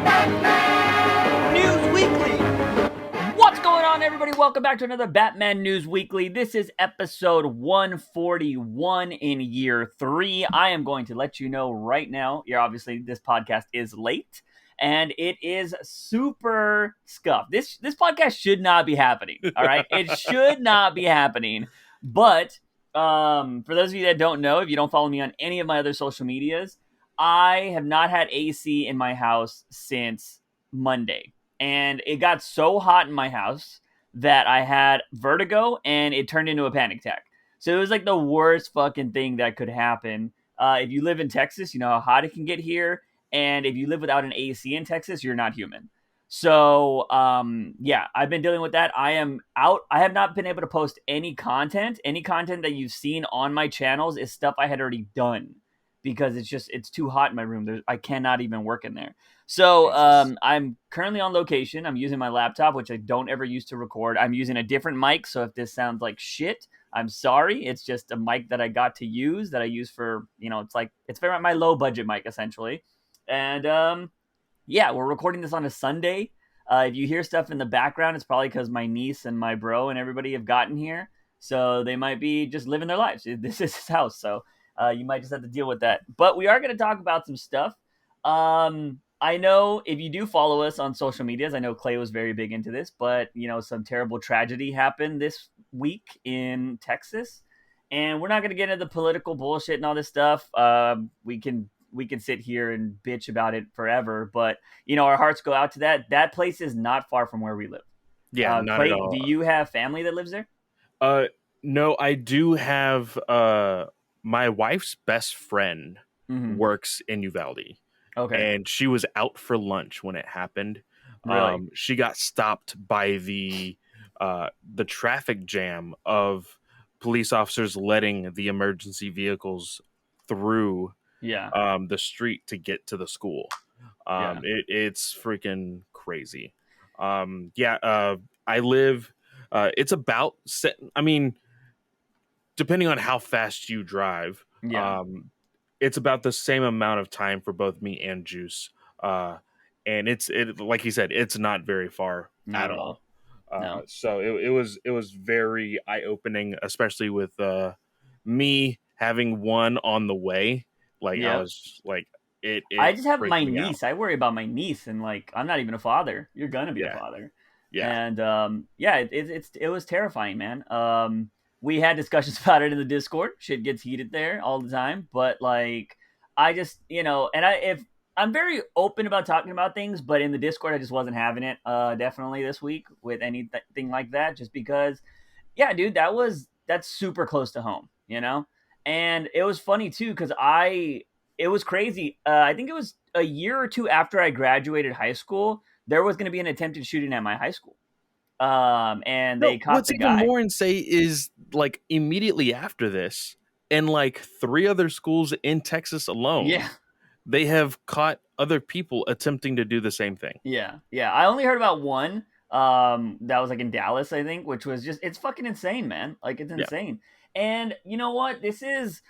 News Weekly. What's going on, everybody? Welcome back to another Batman News Weekly. This is episode 141 in year 3. I am going to let you know right now, obviously this podcast is late and it is super scuffed. This podcast should not be happening, all right? It should not be happening. But for those of you that don't know, if you don't follow me on any of my other social medias, I have not had AC in my house since Monday. And it got so hot in my house that I had vertigo and it turned into a panic attack. So it was like the worst fucking thing that could happen. If you live in Texas, you know how hot it can get here. And if you live without an AC in Texas, you're not human. So, yeah, I've been dealing with that. I am out. I have not been able to post any content. Any content that you've seen on my channels is stuff I had already done because it's too hot in my room. I cannot even work in there. So I'm currently on location. I'm using my laptop, which I don't ever use to record. I'm using a different mic, so if this sounds like shit, I'm sorry. It's just a mic that I got to use that I use for, it's very my low budget mic essentially. And yeah, we're recording this on a Sunday. If you hear stuff in the background, it's probably because my niece and my bro and everybody have gotten here, so they might be just living their lives. This is his house, so you might just have to deal with that. But we are going to talk about some stuff. I know if you do follow us on social medias, I know Clay was very big into this, but some terrible tragedy happened this week in Texas, and we're not going to get into the political bullshit and all this stuff. We can sit here and bitch about it forever, but our hearts go out to that. That place is not far from where we live. Yeah, not Clay, at all. do you have family that lives there? No, I do have. My wife's best friend works in Uvalde. Okay. And she was out for lunch when it happened. Really? She got stopped by the traffic jam of police officers letting the emergency vehicles through the street to get to the school. It's freaking crazy. I live. It's about. I mean, depending on how fast you drive. It's about the same amount of time for both me and Juice. And it's like he said, it's not very far at all. No. So it was very eye-opening, especially with me having one on the way. I was like, I just have my freaked me niece. out. I worry about my niece, and I'm not even a father. You're gonna be a father. And it was terrifying, man. We had discussions about it in the Discord. Shit gets heated there all the time, but I just if I'm very open about talking about things, but in the Discord I just wasn't having it. Definitely this week with anything like that, just because, yeah, dude, that's super close to home, and it was funny too because it was crazy. I think it was a year or two after I graduated high school, there was going to be an attempted shooting at my high school. And they caught the guy. What's even more insane is immediately after this, and 3 other schools in Texas alone, they have caught other people attempting to do the same thing. Yeah. I only heard about one that was in Dallas, I think, which was it's fucking insane, man. It's insane. And you know what? This is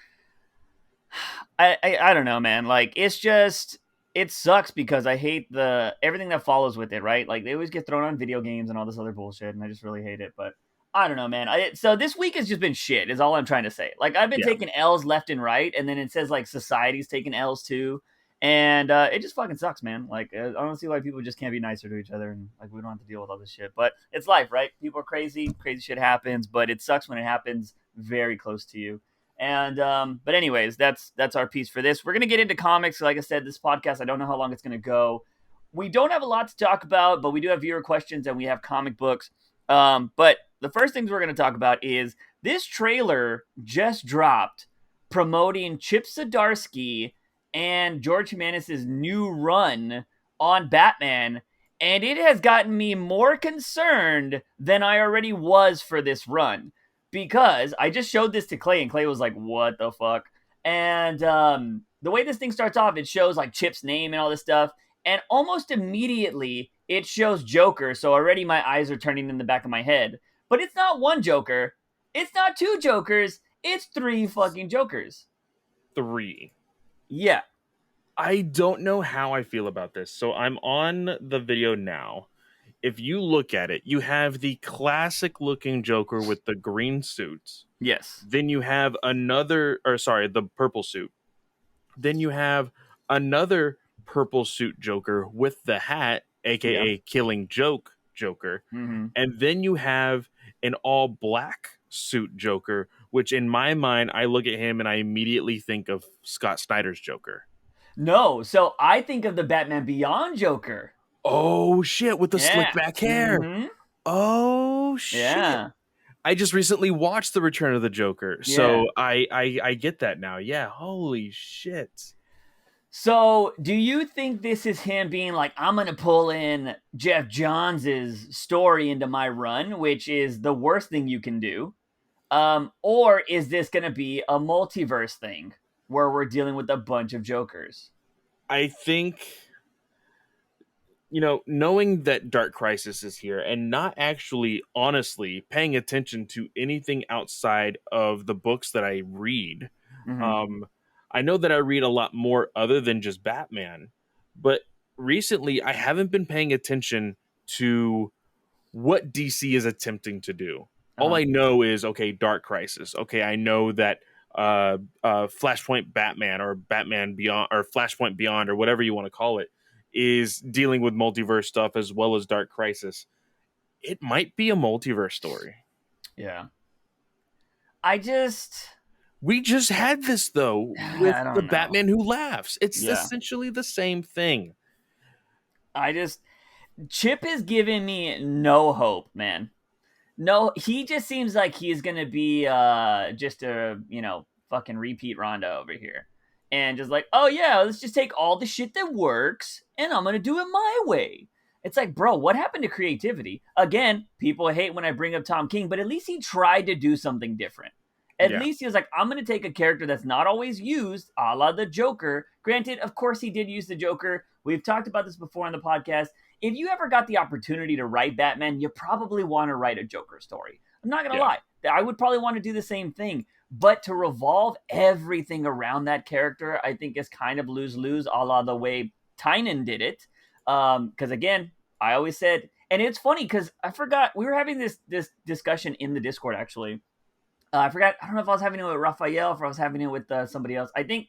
I don't know, man. It's just, it sucks because I hate everything that follows with it, right? They always get thrown on video games and all this other bullshit, and I just really hate it. But I don't know, man. So this week has just been shit, is all I'm trying to say. I've been taking L's left and right, and then it says society's taking L's too, and it just fucking sucks, man. I don't see why people just can't be nicer to each other, and we don't have to deal with all this shit. But it's life, right? People are crazy shit happens, but it sucks when it happens very close to you. And but anyways, that's our piece for this. We're gonna get into comics. Like I said, this podcast, I don't know how long it's gonna go. We don't have a lot to talk about, but we do have viewer questions and we have comic books. But the first things we're gonna talk about is this trailer just dropped promoting Chip Zdarsky and George Jimenez's new run on Batman, and it has gotten me more concerned than I already was for this run. Because I just showed this to Clay, and Clay was like, what the fuck? And the way this thing starts off, it shows Chip's name and all this stuff. And almost immediately, it shows Joker. So already my eyes are turning in the back of my head. But it's not one Joker. It's not 2 Jokers. It's 3 fucking Jokers. 3. Yeah. I don't know how I feel about this. So I'm on the video now. If you look at it, you have the classic looking Joker with the green suit. Yes. Then you have the purple suit. Then you have another purple suit Joker with the hat, aka Killing Joke Joker. Mm-hmm. And then you have an all black suit Joker, which in my mind, I look at him and I immediately think of Scott Snyder's Joker. No, so I think of the Batman Beyond Joker. Oh shit, with the slick back hair. Mm-hmm. Oh shit. Yeah. I just recently watched The Return of the Joker, so I get that now. Yeah, holy shit. So, do you think this is him being like, I'm going to pull in Jeff Johns' story into my run, which is the worst thing you can do? Or is this going to be a multiverse thing where we're dealing with a bunch of Jokers? I think, knowing that Dark Crisis is here and not actually honestly paying attention to anything outside of the books that I read. Mm-hmm. I know that I read a lot more other than just Batman, but recently I haven't been paying attention to what DC is attempting to do. All I know is, okay, Dark Crisis. Okay, I know that Flashpoint Batman or Batman Beyond or Flashpoint Beyond or whatever you want to call it is dealing with multiverse stuff as well as Dark Crisis. It might be a multiverse story. Yeah. We just had this, though, with the Batman Who Laughs. It's essentially the same thing. Chip is giving me no hope, man. No, he just seems like he's going to be just a, fucking repeat Rondo over here. And just like, oh yeah, let's just take all the shit that works and I'm going to do it my way. It's like, bro, what happened to creativity? Again, people hate when I bring up Tom King, but at least he tried to do something different. At least he was like, I'm going to take a character that's not always used, a la the Joker. Granted, of course he did use the Joker. We've talked about this before on the podcast. If you ever got the opportunity to write Batman, you probably want to write a Joker story. I'm not going to lie. I would probably want to do the same thing. But to revolve everything around that character, I think is kind of lose-lose, a la the way Tynan did it. Because again, I always said, and it's funny because I forgot, we were having this discussion in the Discord actually. I forgot, I don't know if I was having it with Raphael, if I was having it with somebody else. I don't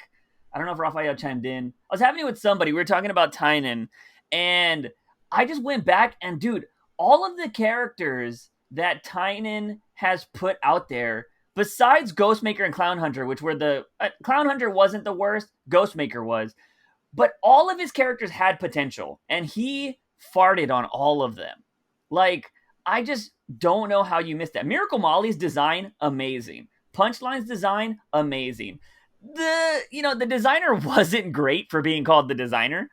know if Raphael chimed in. I was having it with somebody. We were talking about Tynan, and I just went back and, dude, all of the characters that Tynan has put out there, besides Ghostmaker and Clown Hunter, which were Clown Hunter wasn't the worst, Ghostmaker was, but all of his characters had potential, and he farted on all of them. Like, I just don't know how you missed that. Miracle Molly's design, amazing. Punchline's design, amazing. The designer wasn't great for being called the designer.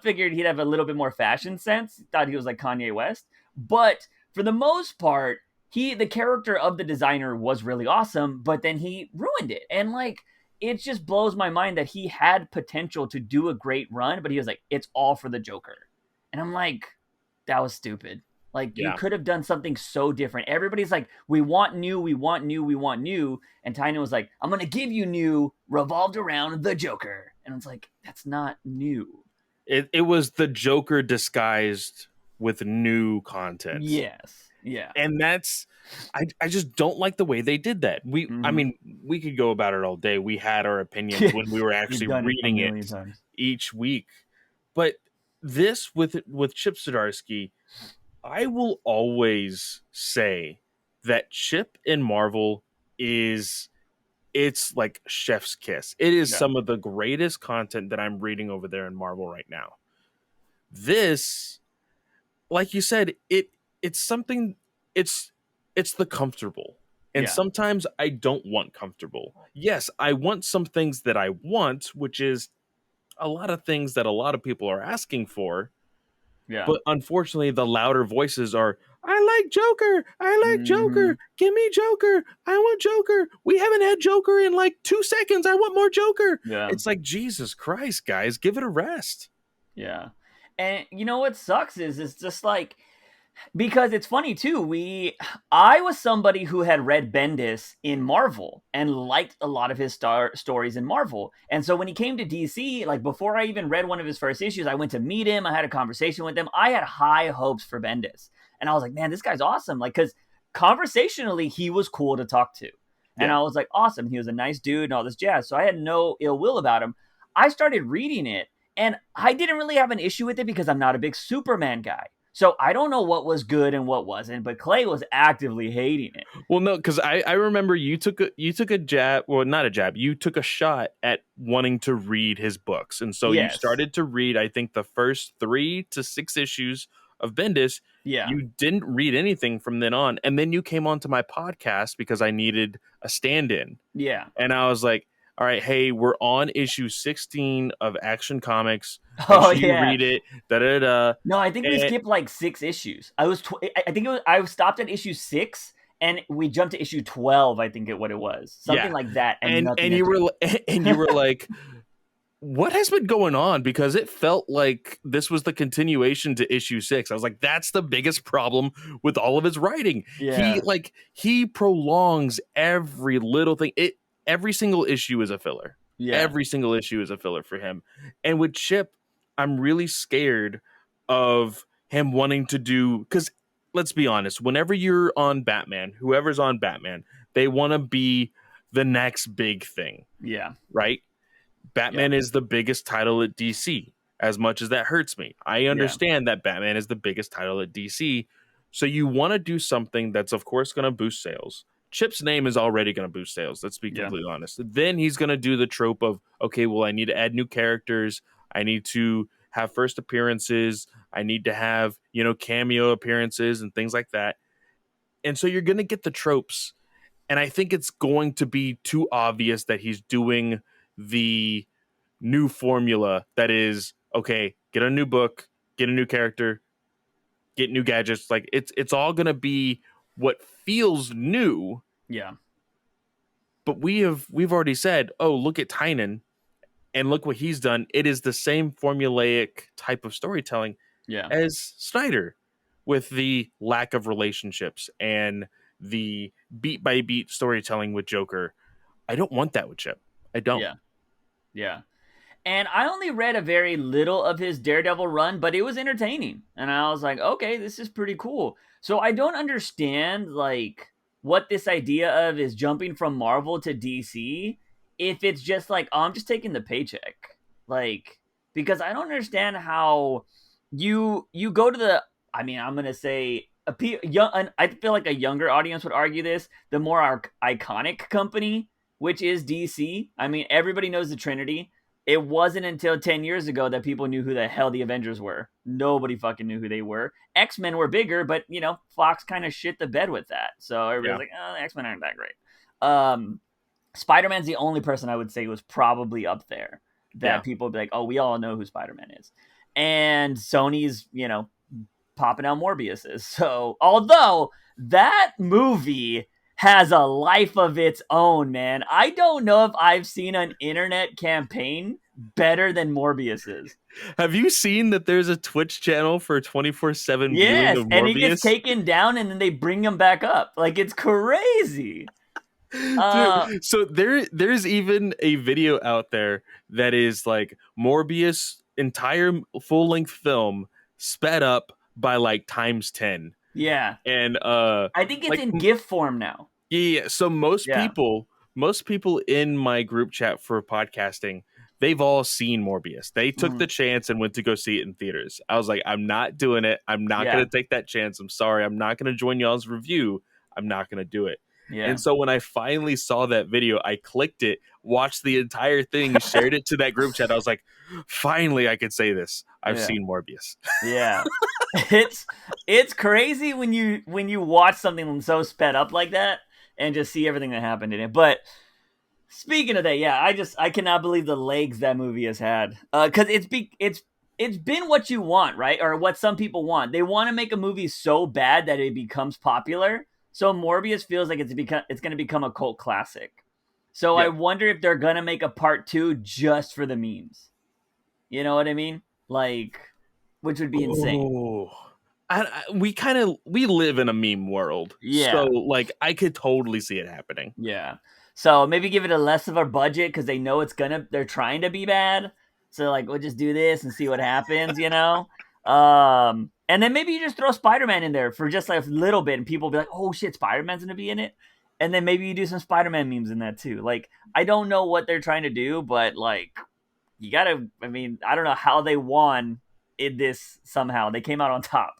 Figured he'd have a little bit more fashion sense. Thought he was like Kanye West. But for the most part, the character of the designer was really awesome, but then he ruined it. And like, it just blows my mind that he had potential to do a great run, but he was like, it's all for the Joker. And I'm like, that was stupid. Like, you could have done something so different. Everybody's like, we want new, we want new, we want new. And Tynan was like, I'm going to give you new, revolved around the Joker. And it's like, that's not new. It was the Joker disguised with new content. Yes. Yeah. And that's, I just don't like the way they did that. I mean, we could go about it all day. We had our opinions when we were actually reading it each week. But this with Chip Zdarsky, I will always say that Chip in Marvel it's like chef's kiss. It is some of the greatest content that I'm reading over there in Marvel right now. This, like you said, it's something, it's the comfortable. And sometimes I don't want comfortable. Yes, I want some things that I want, which is a lot of things that a lot of people are asking for. Yeah. But unfortunately, the louder voices are, I like Joker. I like Joker. Give me Joker. I want Joker. We haven't had Joker in like 2 seconds. I want more Joker. Yeah. It's like, Jesus Christ, guys, give it a rest. Yeah. And you know what sucks is it's just like, Because it's funny too. I was somebody who had read Bendis in Marvel and liked a lot of his stories in Marvel. And so when he came to DC, like before I even read one of his first issues, I went to meet him. I had a conversation with him. I had high hopes for Bendis, and I was like, man, this guy's awesome. Like, because conversationally, he was cool to talk to, and I was like, awesome. He was a nice dude and all this jazz. So I had no ill will about him. I started reading it, and I didn't really have an issue with it because I'm not a big Superman guy. So I don't know what was good and what wasn't, but Clay was actively hating it. Well, no, because I remember you took a jab, well, not a jab, you took a shot at wanting to read his books, and so you started to read, I think, the first 3 to 6 issues of Bendis. Yeah, you didn't read anything from then on, and then you came onto my podcast because I needed a stand-in. Yeah, and I was like, all right, hey, we're on issue 16 of Action Comics. Oh you yeah, read it. Da da da. No, I think we skipped like 6 issues. I think it was. I stopped at issue 6, and we jumped to issue 12. I think what it was, something like that. And you were like, what has been going on? Because it felt like this was the continuation to issue 6. I was like, that's the biggest problem with all of his writing. Yeah. He prolongs every little thing. Every single issue is a filler. Yeah. Every single issue is a filler for him. And with Chip, I'm really scared of him wanting to do, because let's be honest, whenever you're on Batman, whoever's on Batman, they want to be the next big thing. Yeah. Right? Batman is the biggest title at DC. As much as that hurts me, I understand that Batman is the biggest title at DC. So you want to do something that's, of course, going to boost sales. Chip's name is already going to boost sales. Let's be completely honest. Then he's going to do the trope of, okay, well, I need to add new characters. I need to have first appearances. I need to have, cameo appearances and things like that. And so you're going to get the tropes. And I think it's going to be too obvious that he's doing the new formula that is, okay, get a new book, get a new character, get new gadgets. Like it's all going to be what feels new. Yeah. But we've already said, oh, look at Tynan and look what he's done. It is the same formulaic type of storytelling as Snyder, with the lack of relationships and the beat by beat storytelling with Joker. I don't want that with Chip. I don't. Yeah. And I only read a very little of his Daredevil run, but it was entertaining. And I was like, okay, this is pretty cool. So I don't understand, like, what this idea of is jumping from Marvel to DC, if it's just like, oh, I'm just taking the paycheck. Like, because I don't understand how you go to the, I mean, I'm going to say, I feel like a younger audience would argue this, the more iconic company, which is DC. I mean, everybody knows the Trinity. It wasn't until 10 years ago that people knew who the hell the Avengers were. Nobody fucking knew who they were. X-Men were bigger, but, Fox kind of shit the bed with that. So everybody's like, oh, the X-Men aren't that great. Spider-Man's the only person I would say was probably up there that people would be like, oh, we all know who Spider-Man is. And Sony's, popping out Morbius's. So, although that movie has a life of its own, man. I don't know if I've seen an internet campaign better than Morbius's. Have you seen that there's a Twitch channel for 24/7 viewing of Morbius? And he gets taken down and then they bring him back up. Like, it's crazy. Dude, so there's even a video out there that is like Morbius entire full-length film sped up by like times 10. Yeah. And I think it's in GIF form now. Yeah. So most people in my group chat for podcasting, they've all seen Morbius. They took the chance and went to go see it in theaters. I was like, I'm not doing it. I'm not going to take that chance. I'm sorry. I'm not going to join y'all's review. I'm not going to do it. Yeah. And so when I finally saw that video, I clicked it, watched the entire thing, shared it to that group chat. I was like, finally, I could say this. I've seen Morbius. Yeah. It's crazy when you watch something so sped up like that and just see everything that happened in it. But speaking of that, I cannot believe the legs that movie has had. Because it's been what you want, right? Or what some people want. They want to make a movie so bad that it becomes popular. So Morbius feels like it's going to become a cult classic. So I wonder if they're going to make a part 2 just for the memes. You know what I mean? Like, which would be insane. we live in a meme world, so Yeah. like I could totally see it happening. Yeah. So maybe give it a less of a budget because they know they're trying to be bad. So like we'll just do this and see what happens, you know? And then maybe you just throw Spider-Man in there for just like a little bit and people will be like, oh shit, Spider-Man's gonna be in it. And then maybe you do some Spider-Man memes in that too. Like, I don't know what they're trying to do, but like you gotta I don't know how they won in this somehow. They came out on top.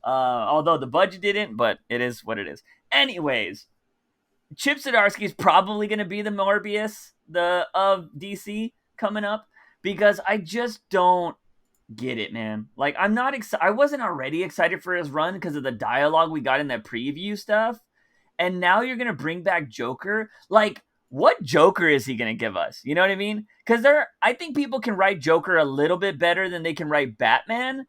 Although the budget didn't, but it is what it is. Anyways, Chip Zdarsky is probably going to be the Morbius of DC coming up because I just don't get it, man. Like I'm not excited. I wasn't already excited for his run because of the dialogue we got in that preview stuff, and now you're going to bring back Joker. Like, what Joker is he going to give us? You know what I mean? Because I think people can write Joker a little bit better than they can write Batman.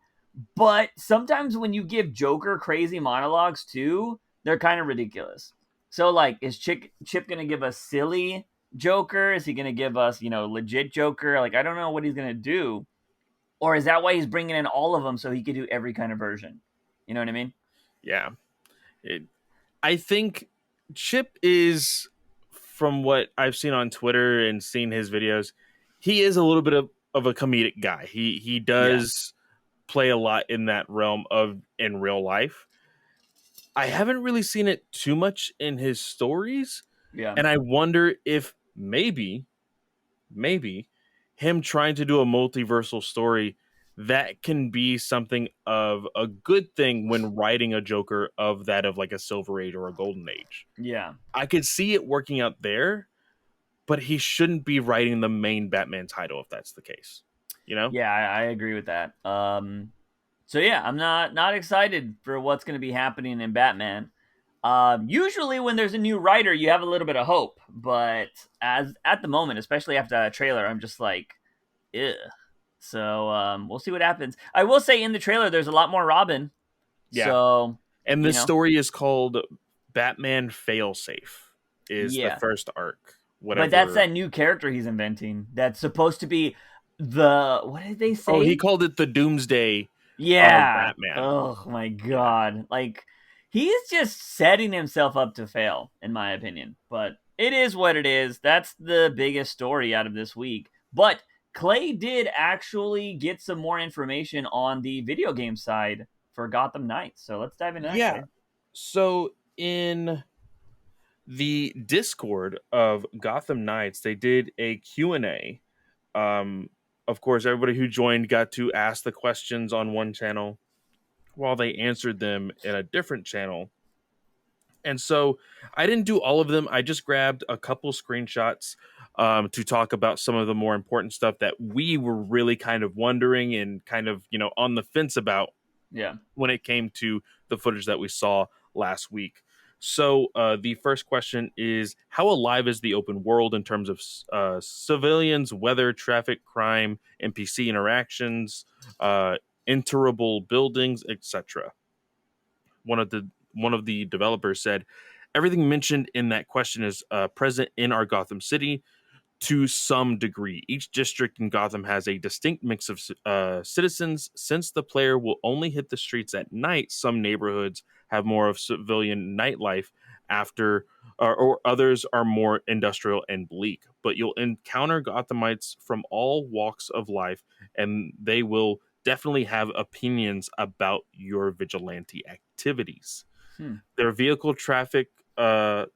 But sometimes when you give Joker crazy monologues too, they're kind of ridiculous. So like, is Chip gonna give us silly Joker? Is he gonna give us, legit Joker? Like, I don't know what he's gonna do. Or is that why he's bringing in all of them so he could do every kind of version? You know what I mean? Yeah. I think Chip is, from what I've seen on Twitter and seen his videos, he is a little bit of a comedic guy. He does play a lot in that realm of in real life. I haven't really seen it too much in his stories. Yeah. And I wonder if maybe him trying to do a multiversal story that can be something of a good thing when writing a Joker of that of like a Silver Age or a Golden Age. Yeah. I could see it working out there, but he shouldn't be writing the main Batman title if that's the case. You know? Yeah, I agree with that. So yeah, I'm not excited for what's going to be happening in Batman. Usually, when there's a new writer, you have a little bit of hope, but as at the moment, especially after that trailer, I'm just like, ugh. So we'll see what happens. I will say in the trailer, there's a lot more Robin. Yeah. So And this story is called Batman Failsafe. Is the yeah, first arc. Whatever. but that's that new character he's inventing. That's supposed to be what did they say? Oh, he called it the Doomsday. Of Yeah. Batman. Oh my god. Like he's just setting himself up to fail, in my opinion. But it is what it is. That's the biggest story out of this week. But Clay did actually get some more information on the video game side for Gotham Knights. So let's dive into that. Yeah. Clay. So in the Discord of Gotham Knights, they did a Q&A. Of course, everybody who joined got to ask the questions on one channel while they answered them in a different channel. And so I didn't do all of them. I just grabbed a couple screenshots to talk about some of the more important stuff that we were really kind of wondering and kind of, on the fence about. Yeah. When it came to the footage that we saw last week. So the first question is, how alive is the open world in terms of civilians, weather, traffic, crime, NPC interactions, enterable buildings, etc.? One of the developers said, everything mentioned in that question is present in our Gotham City to some degree. Each district in Gotham has a distinct mix of citizens. Since the player will only hit the streets at night, some neighborhoods have more of civilian nightlife or others are more industrial and bleak. But you'll encounter Gothamites from all walks of life, and they will definitely have opinions about your vigilante activities. Their vehicle traffic of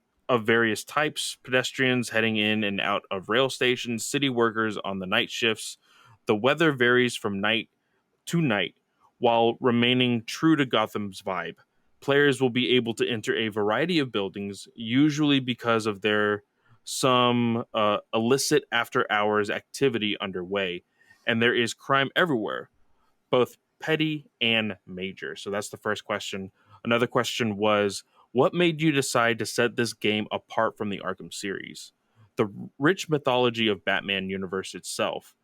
various types, pedestrians heading in and out of rail stations, city workers on the night shifts. The weather varies from night to night while remaining true to Gotham's vibe. Players will be able to enter a variety of buildings, usually because of some illicit after hours activity underway, and there is crime everywhere, both petty and major. So that's the first question. Another question was, what made you decide to set this game apart from the Arkham series? The rich mythology of Batman universe itself.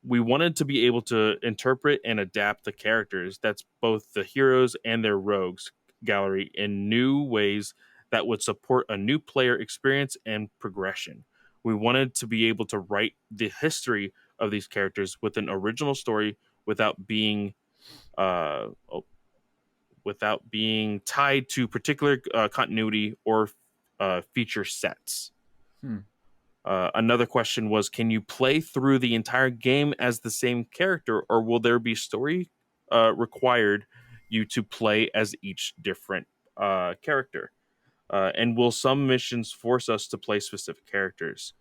We wanted to be able to interpret and adapt the characters, that's both the heroes and their rogues gallery, in new ways that would support a new player experience and progression. We wanted to be able to write the history of these characters with an original story without being without being tied to particular continuity or feature sets. Another question was, can you play through the entire game as the same character, or will there be story required you to play as each different character? And will some missions force us to play specific characters?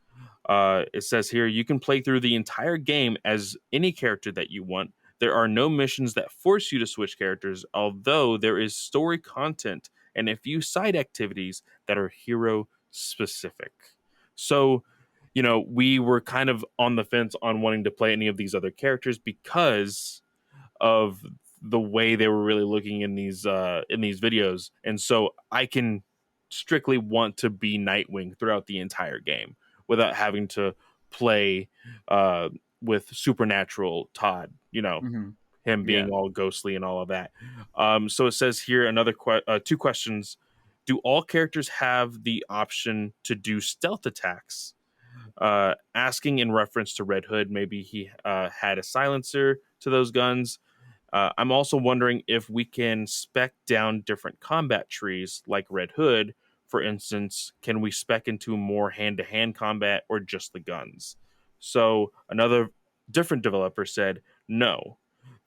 It says here, you can play through the entire game as any character that you want. There are no missions that force you to switch characters, although there is story content and a few side activities that are hero specific. So, we were kind of on the fence on wanting to play any of these other characters because of the way they were really looking in these videos. And so I can strictly want to be Nightwing throughout the entire game without having to play with Supernatural Todd, him being all ghostly and all of that. So it says here another two questions. Do all characters have the option to do stealth attacks? Asking in reference to Red Hood, maybe he had a silencer to those guns. I'm also wondering if we can spec down different combat trees like Red Hood. For instance, can we spec into more hand-to-hand combat or just the guns? So another different developer said, no.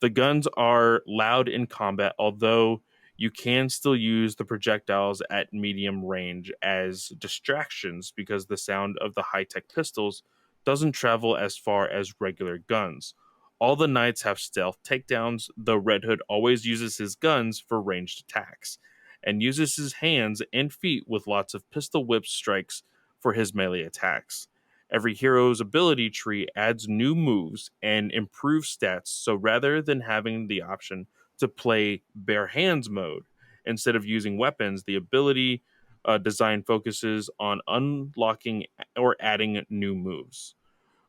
The guns are loud in combat, although you can still use the projectiles at medium range as distractions because the sound of the high-tech pistols doesn't travel as far as regular guns. All the knights have stealth takedowns, though Red Hood always uses his guns for ranged attacks, and uses his hands and feet with lots of pistol whip strikes for his melee attacks. Every hero's ability tree adds new moves and improves stats, so rather than having the option to play bare hands mode, instead of using weapons, the ability design focuses on unlocking or adding new moves.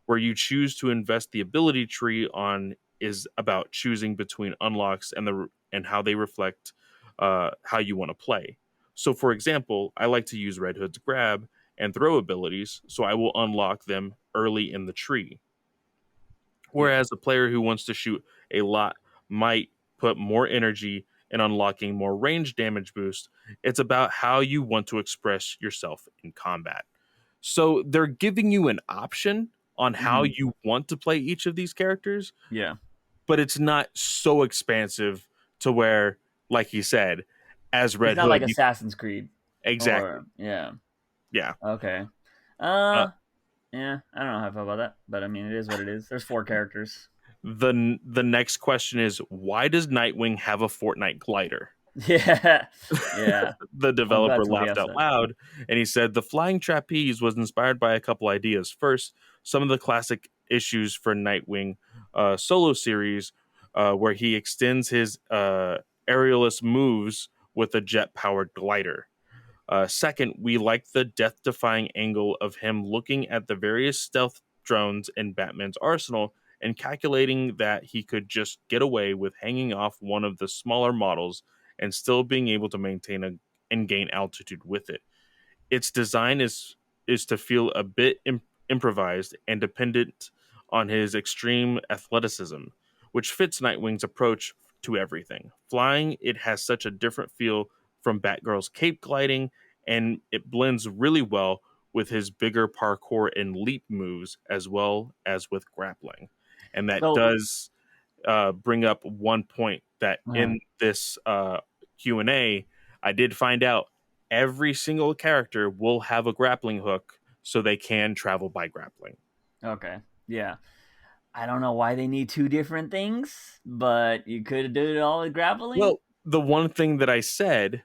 Where you choose to invest the ability tree on is about choosing between unlocks and how they reflect how you want to play. So, for example, I like to use Red Hood's grab and throw abilities, so I will unlock them early in the tree. Whereas a player who wants to shoot a lot might put more energy in unlocking more range damage boost. It's about how you want to express yourself in combat. So they're giving you an option on how you want to play each of these characters. Yeah. But it's not so expansive to where, like you said, as Red It's not Hood, like Assassin's Creed. exactly. Or, yeah. Yeah. Okay. Yeah, I don't know how I feel about that, but I mean, it is what it is. There's 4 characters. The next question is, why does Nightwing have a Fortnite glider? Yeah. Yeah. The I'm glad developer somebody laughed asked out that. loud and he said, the flying trapeze was inspired by a couple ideas. First, some of the classic issues for Nightwing solo series where he extends his aerialist moves with a jet-powered glider. Second, we like the death-defying angle of him looking at the various stealth drones in Batman's arsenal and calculating that he could just get away with hanging off one of the smaller models and still being able to maintain and gain altitude with it. Its design is to feel a bit improvised and dependent on his extreme athleticism, which fits Nightwing's approach to everything. Flying, it has such a different feel from Batgirl's cape gliding, and it blends really well with his bigger parkour and leap moves, as well as with grappling. And that So, does bring up one point that in this Q&A, I did find out every single character will have a grappling hook so they can travel by grappling. okay. Yeah. I don't know why they need 2 different things, but you could do it all with grappling. Well, the one thing that I said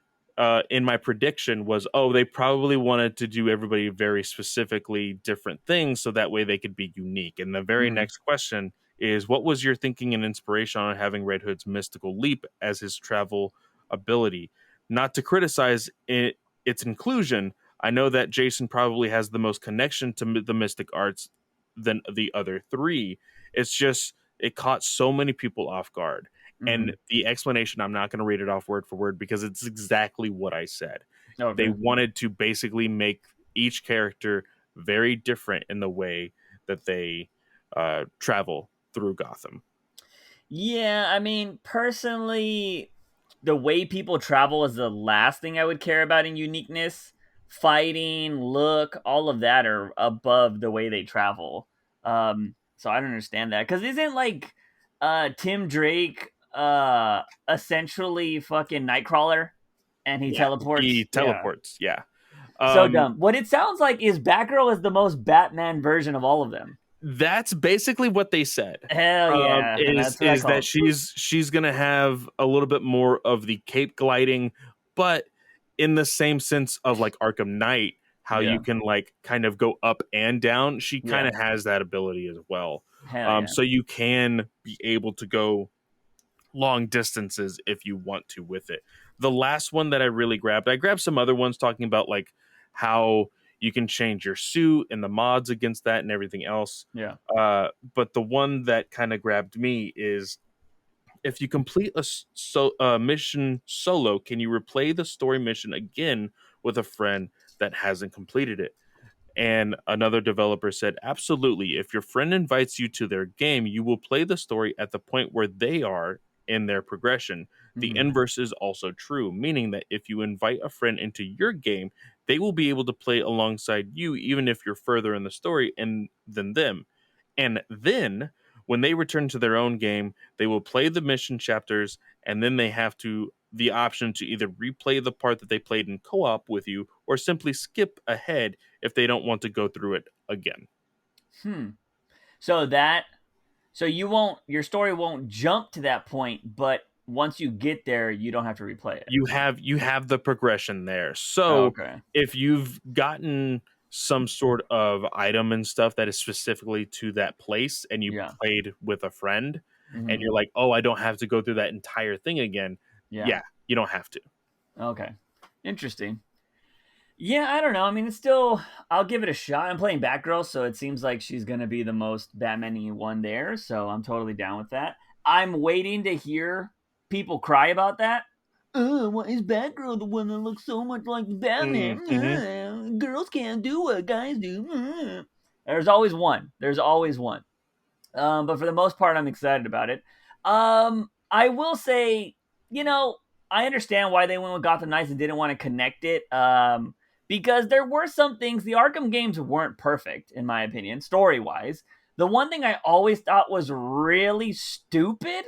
in my prediction was, they probably wanted to do everybody very specifically different things so that way they could be unique. And the very next question is, what was your thinking and inspiration on having Red Hood's mystical leap as his travel ability? Not to criticize its inclusion, I know that Jason probably has the most connection to the mystic arts than the other 3. It's just, it caught so many people off guard. And the explanation, I'm not going to read it off word for word because it's exactly what I said. Okay. They wanted to basically make each character very different in the way that they travel through Gotham. Yeah, I mean, personally, the way people travel is the last thing I would care about in uniqueness. Fighting, look, all of that are above the way they travel. So I don't understand that, because isn't like Tim Drake essentially fucking Nightcrawler, and he He teleports? Yeah, teleports. Yeah. so dumb. What it sounds like is Batgirl is the most Batman version of all of them. That's basically what they said. Hell yeah, and that's what I Is that called. she's gonna have a little bit more of the cape gliding, but in the same sense of like Arkham Knight, how Yeah, you can like kind of go up and down. She kind yeah, of has that ability as well. hell yeah, So you can be able to go long distances if you want to with it. The last one that I grabbed some other ones talking about like how you can change your suit and the mods against that and everything else. yeah. But the one that kind of grabbed me is if you complete a mission solo, can you replay the story mission again with a friend that hasn't completed it? And another developer said, absolutely. If your friend invites you to their game, you will play the story at the point where they are in their progression. The Mm-hmm. inverse is also true, meaning that if you invite a friend into your game, they will be able to play alongside you, even if you're further in the story than them. And then when they return to their own game, they will play the mission chapters, and then they have the option to either replay the part that they played in co-op with you or simply skip ahead if they don't want to go through it again. So your story won't jump to that point, but once you get there, you don't have to replay it. You have the progression there. Oh, So okay. if you've gotten some sort of item and stuff that is specifically to that place and you Yeah. played with a friend and Mm-hmm. you're like, "Oh, I don't have to go through that entire thing again." Yeah. Yeah, you don't have to. Okay. Interesting. Yeah, I don't know. I mean, it's still. I'll give it a shot. I'm playing Batgirl, so it seems like she's gonna be the most Batman-y one there. So I'm totally down with that. I'm waiting to hear people cry about that. Why is Batgirl the one that looks so much like Batman? Mhm. Girls can't do what guys do. There's always one. There's always one. But for the most part, I'm excited about it. I will say, you know, I understand why they went with Gotham Knights and didn't want to connect it. Because there were some things. The Arkham games weren't perfect, in my opinion, story wise. The one thing I always thought was really stupid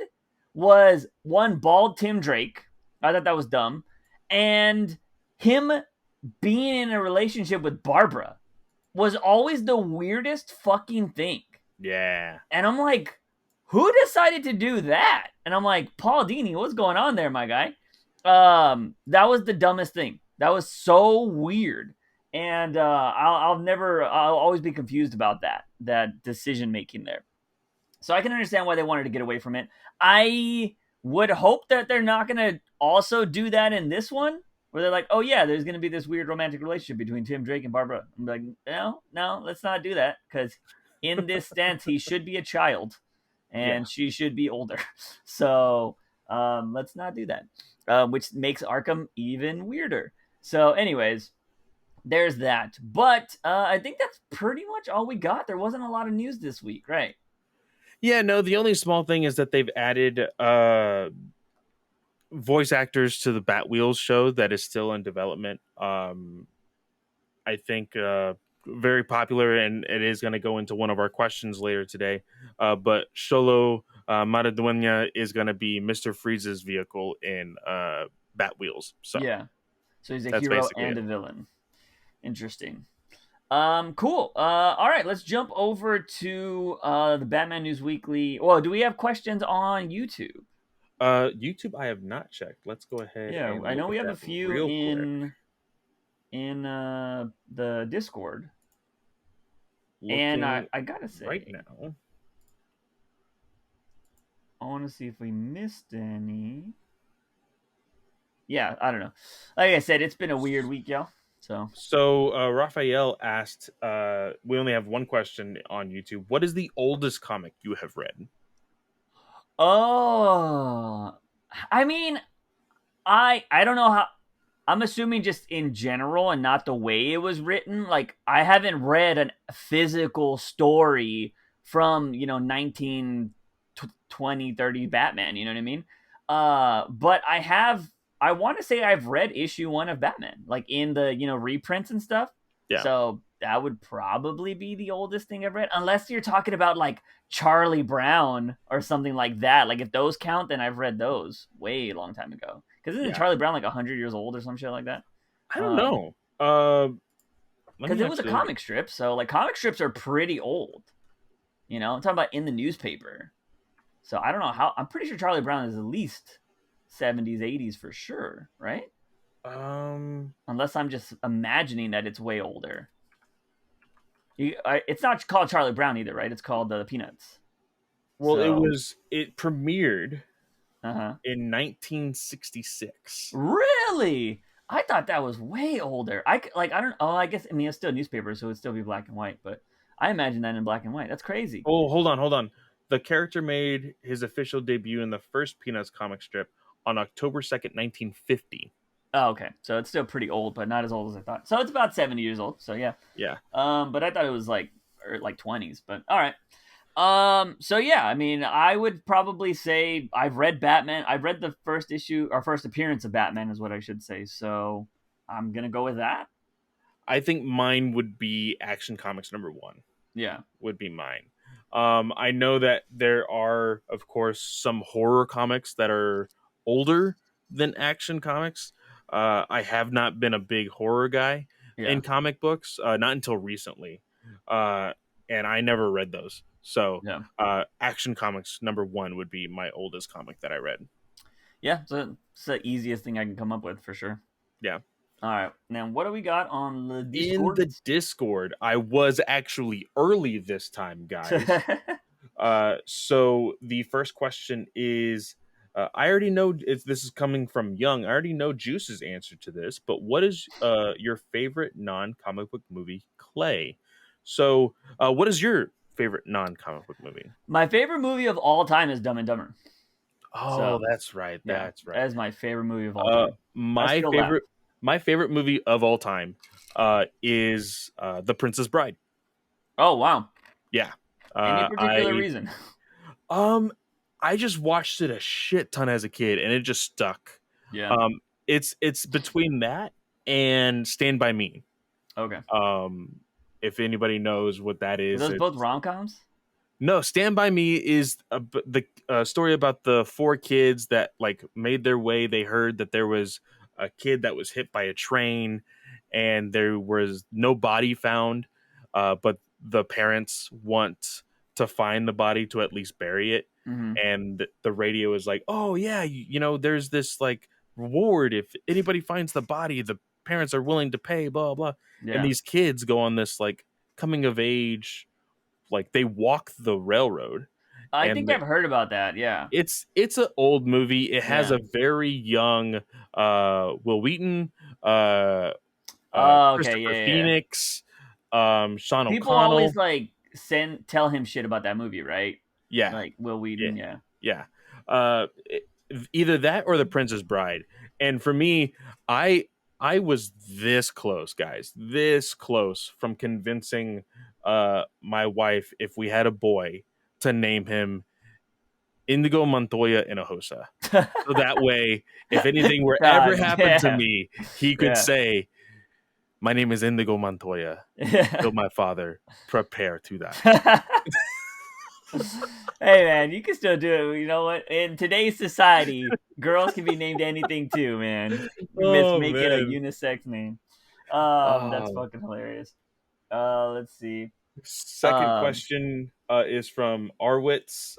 was one bald Tim Drake. I thought that was dumb, and him being in a relationship with Barbara was always the weirdest fucking thing. Yeah. And I'm like, who decided to do that? And I'm like, Paul Dini, what's going on there, my guy? That was the dumbest thing. That was so weird. And I'll always be confused about that decision making there. So I can understand why they wanted to get away from it. I would hope that they're not going to also do that in this one, where they're like, oh yeah, there's going to be this weird romantic relationship between Tim Drake and Barbara. I'm like, no, let's not do that, because in this stance, he should be a child and she should be older. So let's not do that, which makes Arkham even weirder. So, anyways, there's that. But I think that's pretty much all we got. There wasn't a lot of news this week, right? Yeah, no, the only small thing is that they've added voice actors to the Batwheels show that is still in development. I think very popular, and it is going to go into one of our questions later today. But Xolo Maraduena is going to be Mr. Freeze's vehicle in Batwheels. So Yeah. So he's a that's hero basically and it. a villain. Interesting. Cool. All right, let's jump over to the Batman News Weekly. Well, do we have questions on YouTube? YouTube, I have not checked. Let's go ahead Yeah, and I know look we at have a that few real quick. in the Discord. And Looking I gotta right say, now. I want to see if we missed any. Yeah, I don't know. Like I said, it's been a weird week, y'all. So Raphael asked, we only have one question on YouTube. What is the oldest comic you have read? Oh, I mean, I don't know how. I'm assuming just in general and not the way it was written. Like, I haven't read a physical story from 1920, 30 Batman. You know what I mean? But I want to say I've read issue 1 of Batman, like in the reprints and stuff. Yeah. So that would probably be the oldest thing I've read, unless you're talking about like Charlie Brown or something like that. Like if those count, then I've read those way long time ago. Because isn't Charlie Brown like 100 years old or some shit like that? I don't know. Because it was a comic strip, so like comic strips are pretty old. I'm talking about in the newspaper. So I don't know how. I'm pretty sure Charlie Brown is at least 70s, 80s for sure, right? Unless I'm just imagining that it's way older. It's not called Charlie Brown either, right? It's called the Peanuts. Well, it premiered in 1966. Really? I thought that was way older. I don't. Oh, I guess it's still a newspaper, so it'd still be black and white. But I imagine that in black and white. That's crazy. Oh, hold on. The character made his official debut in the first Peanuts comic strip on October 2nd, 1950. Oh, okay. So it's still pretty old, but not as old as I thought. So it's about 70 years old. So yeah. Yeah. But I thought it was like 20s. But all right. So yeah, I mean, I would probably say I've read Batman. I've read the first issue or first appearance of Batman is what I should say. So I'm gonna go with that. I think mine would be Action Comics #1. Yeah, would be mine. I know that there are, of course, some horror comics that are older than Action Comics. I have not been a big horror guy in comic books, not until recently, and I never read those. So, Action Comics #1 would be my oldest comic that I read. Yeah, so it's the easiest thing I can come up with for sure. Yeah. All right. Now, what do we got on the Discord? In the Discord, I was actually early this time, guys. So the first question is, I already know this is coming from Young. I already know Juice's answer to this, but what is your favorite non-comic book movie, Clay? So, what is your favorite non-comic book movie? My favorite movie of all time is Dumb and Dumber. Oh, that's right. That's right. That is my favorite movie of all time. My favorite movie of all time is The Princess Bride. Oh, wow. Yeah. Any particular reason? I just watched it a shit ton as a kid, and it just stuck. Yeah. It's between that and Stand By Me. Okay. If anybody knows what that is. Are those both rom-coms? No, Stand By Me is the story about the 4 kids that like made their way. They heard that there was a kid that was hit by a train and there was no body found, but the parents want to find the body to at least bury it. Mm-hmm. And the radio is like, oh yeah, there's this like reward if anybody finds the body, the parents are willing to pay, blah blah. Yeah. And these kids go on this like coming of age, like they walk the railroad. I think I've heard about that. Yeah, it's an old movie. It has a very young Will Wheaton, Christopher Phoenix, Sean O'Connell. People always like tell him shit about that movie, right? Yeah, like Will Wheaton. Yeah. Either that or The Princess Bride. And for me, I was this close, guys, this close from convincing my wife, if we had a boy, to name him Indigo Montoya Hinojosa. So that way, if anything were ever happened to me, he could say, my name is Indigo Montoya. Kill my father. Prepare to die. Hey man, you can still do it. You know what? In today's society, girls can be named anything too, man. Make it a unisex name. That's fucking hilarious. Let's see. Second question is from Arwitz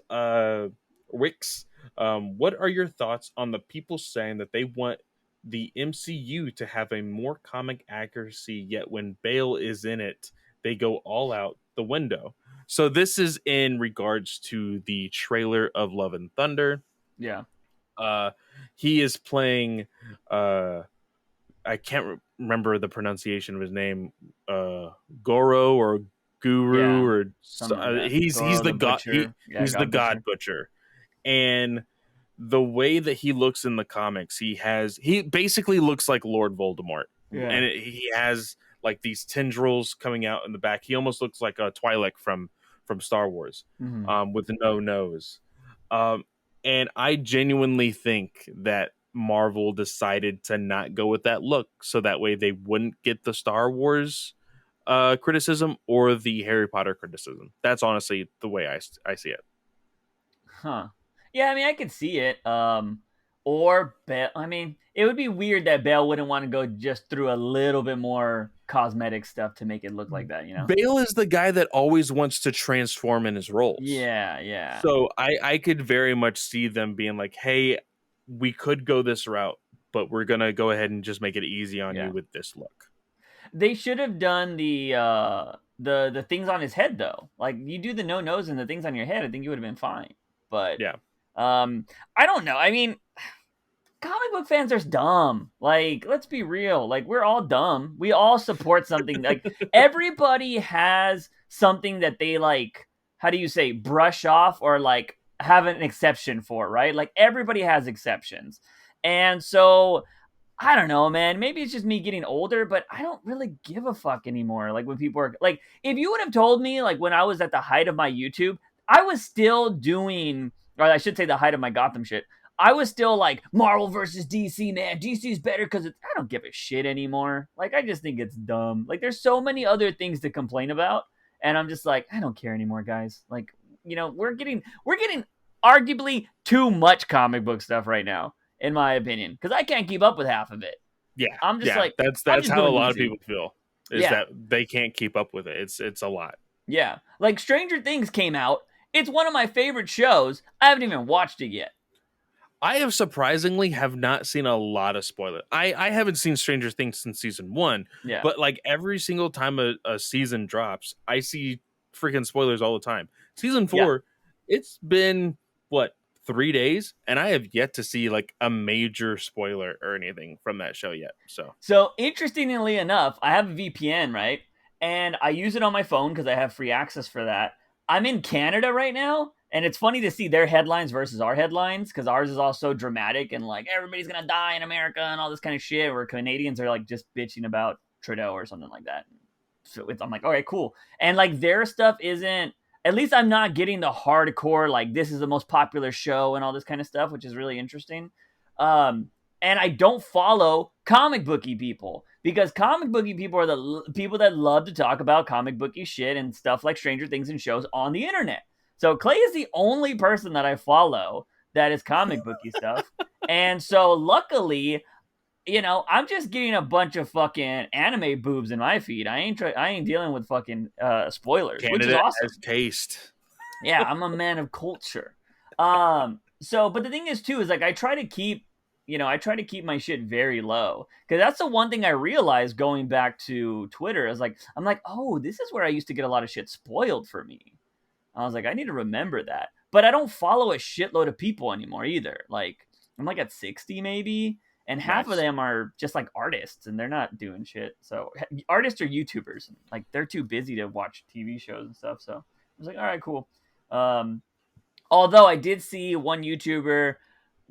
Wicks. What are your thoughts on the people saying that they want the MCU to have a more comic accuracy, yet when Bale is in it, they go all out the window? So this is in regards to the trailer of Love and Thunder. Yeah. He is playing I can't remember the pronunciation of his name, Goro or Guru or he's the god. He's the God Butcher. And the way that he looks in the comics, he basically looks like Lord Voldemort. Yeah. And he has like these tendrils coming out in the back. He almost looks like a Twi'lek from Star Wars, with no nose. And I genuinely think that Marvel decided to not go with that look so that way they wouldn't get the Star Wars criticism or the Harry Potter criticism. That's honestly the way I see it. Huh. Yeah, I mean, I could see it. Or Bale. I mean, it would be weird that Bale wouldn't want to go just through a little bit more cosmetic stuff to make it look like that, you know? Bale is the guy that always wants to transform in his roles. Yeah, yeah. So I could very much see them being like, hey, we could go this route, but we're going to go ahead and just make it easy on you with this look. They should have done the things on his head though. Like you do the no nose and the things on your head, I think you would have been fine. But yeah, I don't know. I mean, comic book fans are dumb. Like, let's be real. Like, we're all dumb. We all support something. Like, everybody has something that they like. How do you say brush off or like have an exception for? Right? Like, everybody has exceptions, and so I don't know, man. Maybe it's just me getting older, but I don't really give a fuck anymore. Like when people are like, if you would have told me, like when I was at the height of my YouTube, I was still doing, or I should say, the height of my Gotham shit. I was still like Marvel versus DC, man. DC's better because I don't give a shit anymore. Like I just think it's dumb. Like there's so many other things to complain about, and I'm just like, I don't care anymore, guys. Like we're getting arguably too much comic book stuff right now, in my opinion, because I can't keep up with half of it. Yeah, I'm just like that's how a lot of people feel. Is that they can't keep up with it. It's a lot. Yeah, like Stranger Things came out. It's one of my favorite shows. I haven't even watched it yet. I have surprisingly have not seen a lot of spoilers. I haven't seen Stranger Things since season 1. Yeah. But like every single time a season drops, I see freaking spoilers all the time. Season 4, it's been what, 3 days, and I have yet to see like a major spoiler or anything from that show yet. So interestingly enough, I have a VPN, right? And I use it on my phone because I have free access for that. I'm in Canada right now, and it's funny to see their headlines versus our headlines because ours is all so dramatic and like everybody's gonna die in America and all this kind of shit. Where Canadians are like just bitching about Trudeau or something like that. So I'm like, all right, cool. And like their stuff isn't. At least I'm not getting the hardcore like this is the most popular show and all this kind of stuff, which is really interesting. And I don't follow comic booky people because comic booky people are the people that love to talk about comic booky shit and stuff like Stranger Things and shows on the internet. So Clay is the only person that I follow that is comic booky stuff. And so luckily, I'm just getting a bunch of fucking anime boobs in my feed. I ain't dealing with fucking spoilers, Canada which is awesome. has taste. Yeah, I'm a man of culture. But the thing is too is like I try to keep my shit very low because that's the one thing I realized going back to Twitter is like I'm like, oh, this is where I used to get a lot of shit spoiled for me. I was like, I need to remember that. But I don't follow a shitload of people anymore either. Like I'm like at 60 maybe. And half of them are just like artists and they're not doing shit. So artists are YouTubers. Like they're too busy to watch TV shows and stuff. So I was like, all right, cool. Although I did see one YouTuber,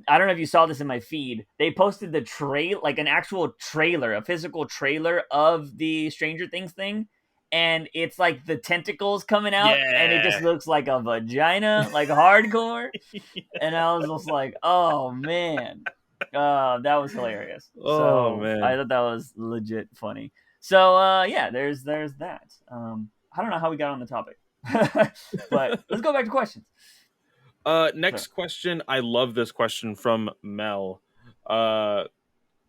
I don't know if you saw this in my feed. They posted the like an actual trailer, a physical trailer of the Stranger Things thing. And it's like the tentacles coming out and it just looks like a vagina, like hardcore. And I was just like, oh man. That was hilarious. Man, I thought that was legit funny. So there's that. I don't know how we got on the topic, but let's go back to questions. Next question. I love this question from Mel.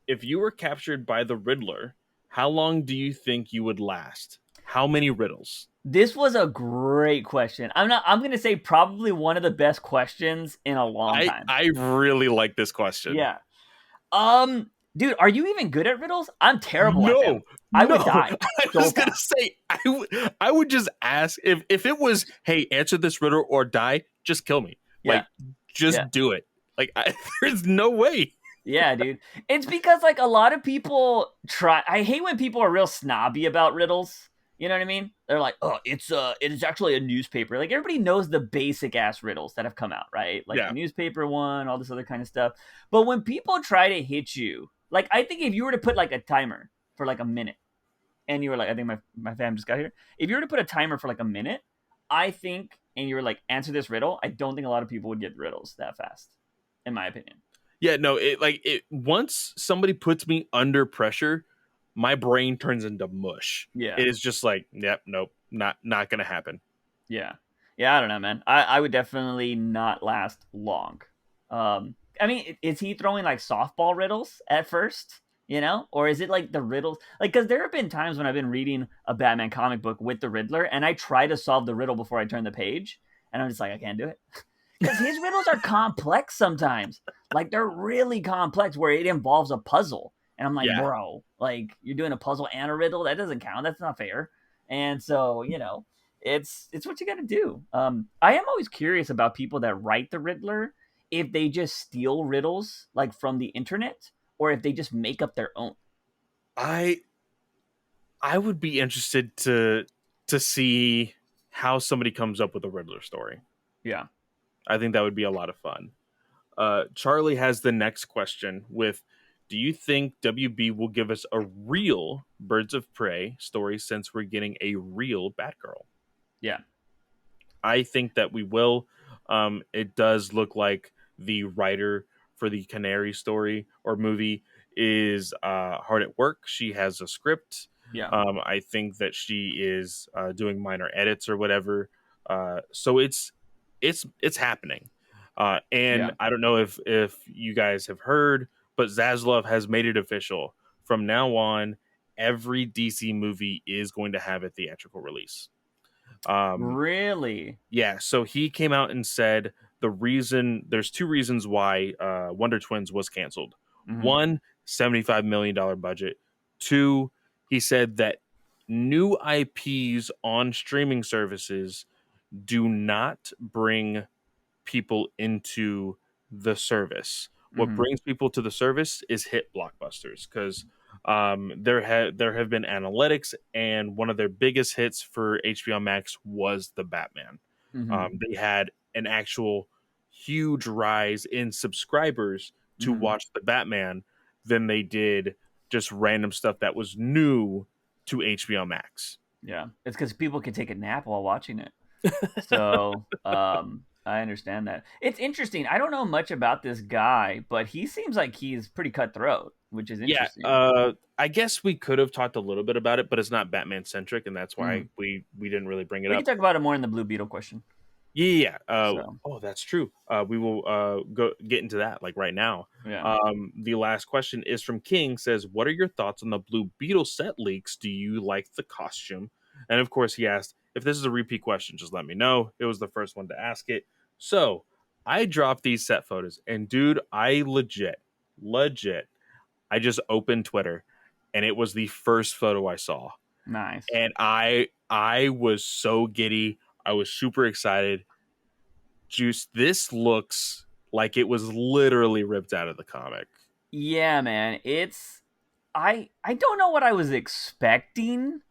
If you were captured by the Riddler, how long do you think you would last? How many riddles? This was a great question. I'm going to say probably one of the best questions in a long time. I really like this question. Yeah. Dude, are you even good at riddles? I'm terrible at them. I would die. I was going to say, I would just ask if it was, hey, answer this riddle or die, just kill me. Like, just do it. Like, there's no way. Yeah, dude. It's because, like, a lot of people I hate when people are real snobby about riddles. You know what I mean? They're like, oh, it is actually a newspaper. Like, everybody knows the basic ass riddles that have come out, right? Like the newspaper one, all this other kind of stuff. But when people try to hit you, like, I think if you were to put like a timer for like a minute, and you were like, I think my fam just got here. If you were to put a timer for like a minute, I think and you were like, answer this riddle, I don't think a lot of people would get riddles that fast, in my opinion. Yeah, no, once somebody puts me under pressure, my brain turns into mush. Yeah. It is just like, yep, nope, not gonna happen. Yeah. Yeah, I don't know, man. I would definitely not last long. I mean, is he throwing like softball riddles at first? You know, or is it like the riddles? Like, because there have been times when I've been reading a Batman comic book with the Riddler, and I try to solve the riddle before I turn the page, and I'm just like, I can't do it, because his riddles are complex sometimes. Like, they're really complex, where it involves a puzzle, and I'm like, Yeah. bro, like you're doing a puzzle and a riddle, that doesn't count. That's not fair. And so, it's what you got to do. I am always curious about people that write the Riddler, if they just steal riddles like from the internet, or if they just make up their own. I would be interested to see how somebody comes up with a Riddler story. Yeah. I think that would be a lot of fun. Charlie has the next question with, do you think WB will give us a real Birds of Prey story since we're getting a real Batgirl? Yeah. I think that we will. It does look like the writer for the Canary story or movie is hard at work. She has a script. Yeah. I think that she is doing minor edits or whatever. So it's happening. And Yeah. I don't know if you guys have heard, but Zaslav has made it official. From now on, every DC movie is going to have a theatrical release. Really? Yeah, so he came out and said there's two reasons why Wonder Twins was canceled. Mm-hmm. One, $75 million budget. Two, he said that new IPs on streaming services do not bring people into the service. What Mm-hmm. brings people to the service is hit blockbusters, because there have been analytics, and one of their biggest hits for HBO Max was the Batman. Mm-hmm. They had an actual huge rise in subscribers to Mm-hmm. watch the Batman than they did just random stuff that was new to HBO Max. Yeah. It's because people can take a nap while watching it. So, I understand that. It's interesting. I don't know much about this guy, but he seems like he's pretty cutthroat, which is Yeah, interesting. I guess we could have talked a little bit about it, but it's not Batman centric, and that's why Mm. we didn't really bring it We up. can talk about it more in the Blue Beetle question. Yeah. So. Oh, that's true. We will go get into that like right now. Yeah. The last question is from King. Says, "What are your thoughts on the Blue Beetle set leaks? Do you like the costume?" And of course, he asked, "If this is a repeat question, just let me know." It was the first one to ask it, so I dropped these set photos, and dude, I legit, I just opened Twitter, and it was the first photo I saw. Nice. And I was so giddy. I was super excited. Juice, this looks like it was literally ripped out of the comic. Yeah, man. I don't know what I was expecting.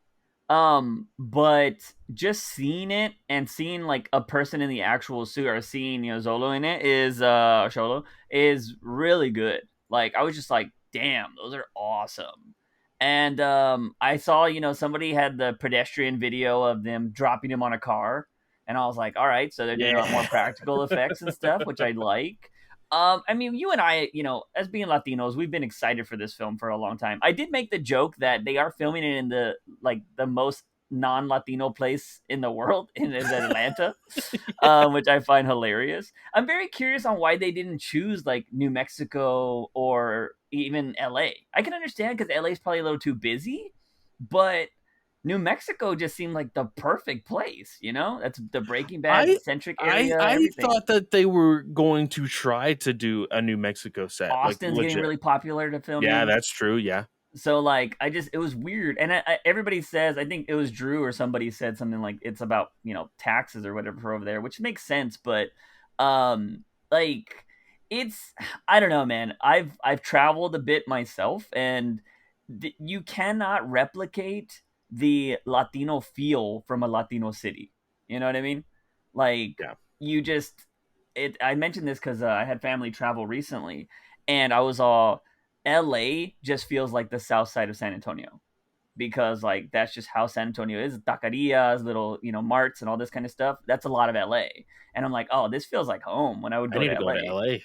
But just seeing it and seeing like a person in the actual suit, or seeing, Zolo in it, is Sholo, is really good. Like, I was just like, damn, those are awesome. And I saw, somebody had the pedestrian video of them dropping him on a car, and I was like, all right, so they're doing a lot more practical effects and stuff, which I like. I mean, you and I, as being Latinos, we've been excited for this film for a long time. I did make the joke that they are filming it in the most non-Latino place in the world, is Atlanta, which I find hilarious. I'm very curious on why they didn't choose like New Mexico or even LA. I can understand, because LA is probably a little too busy, but New Mexico just seemed like the perfect place. That's the Breaking Bad centric area. I thought that they were going to try to do a New Mexico set. Austin's like, getting really popular to film. Yeah, that's true. Yeah. So like, it was weird, and everybody says, I think it was Drew or somebody said something like it's about taxes or whatever for over there, which makes sense, but like, it's, I don't know, man. I've traveled a bit myself, and you cannot replicate the Latino feel from a Latino city. You know what I mean? Like, Yeah. you just I mentioned this because I had family travel recently, and I was all, LA just feels like the south side of San Antonio. because like that's just how San Antonio is. Taquerias, little marts, and all this kind of stuff. That's a lot of LA, and I'm like, oh, this feels like home when I would I go need to to go to LA. LA.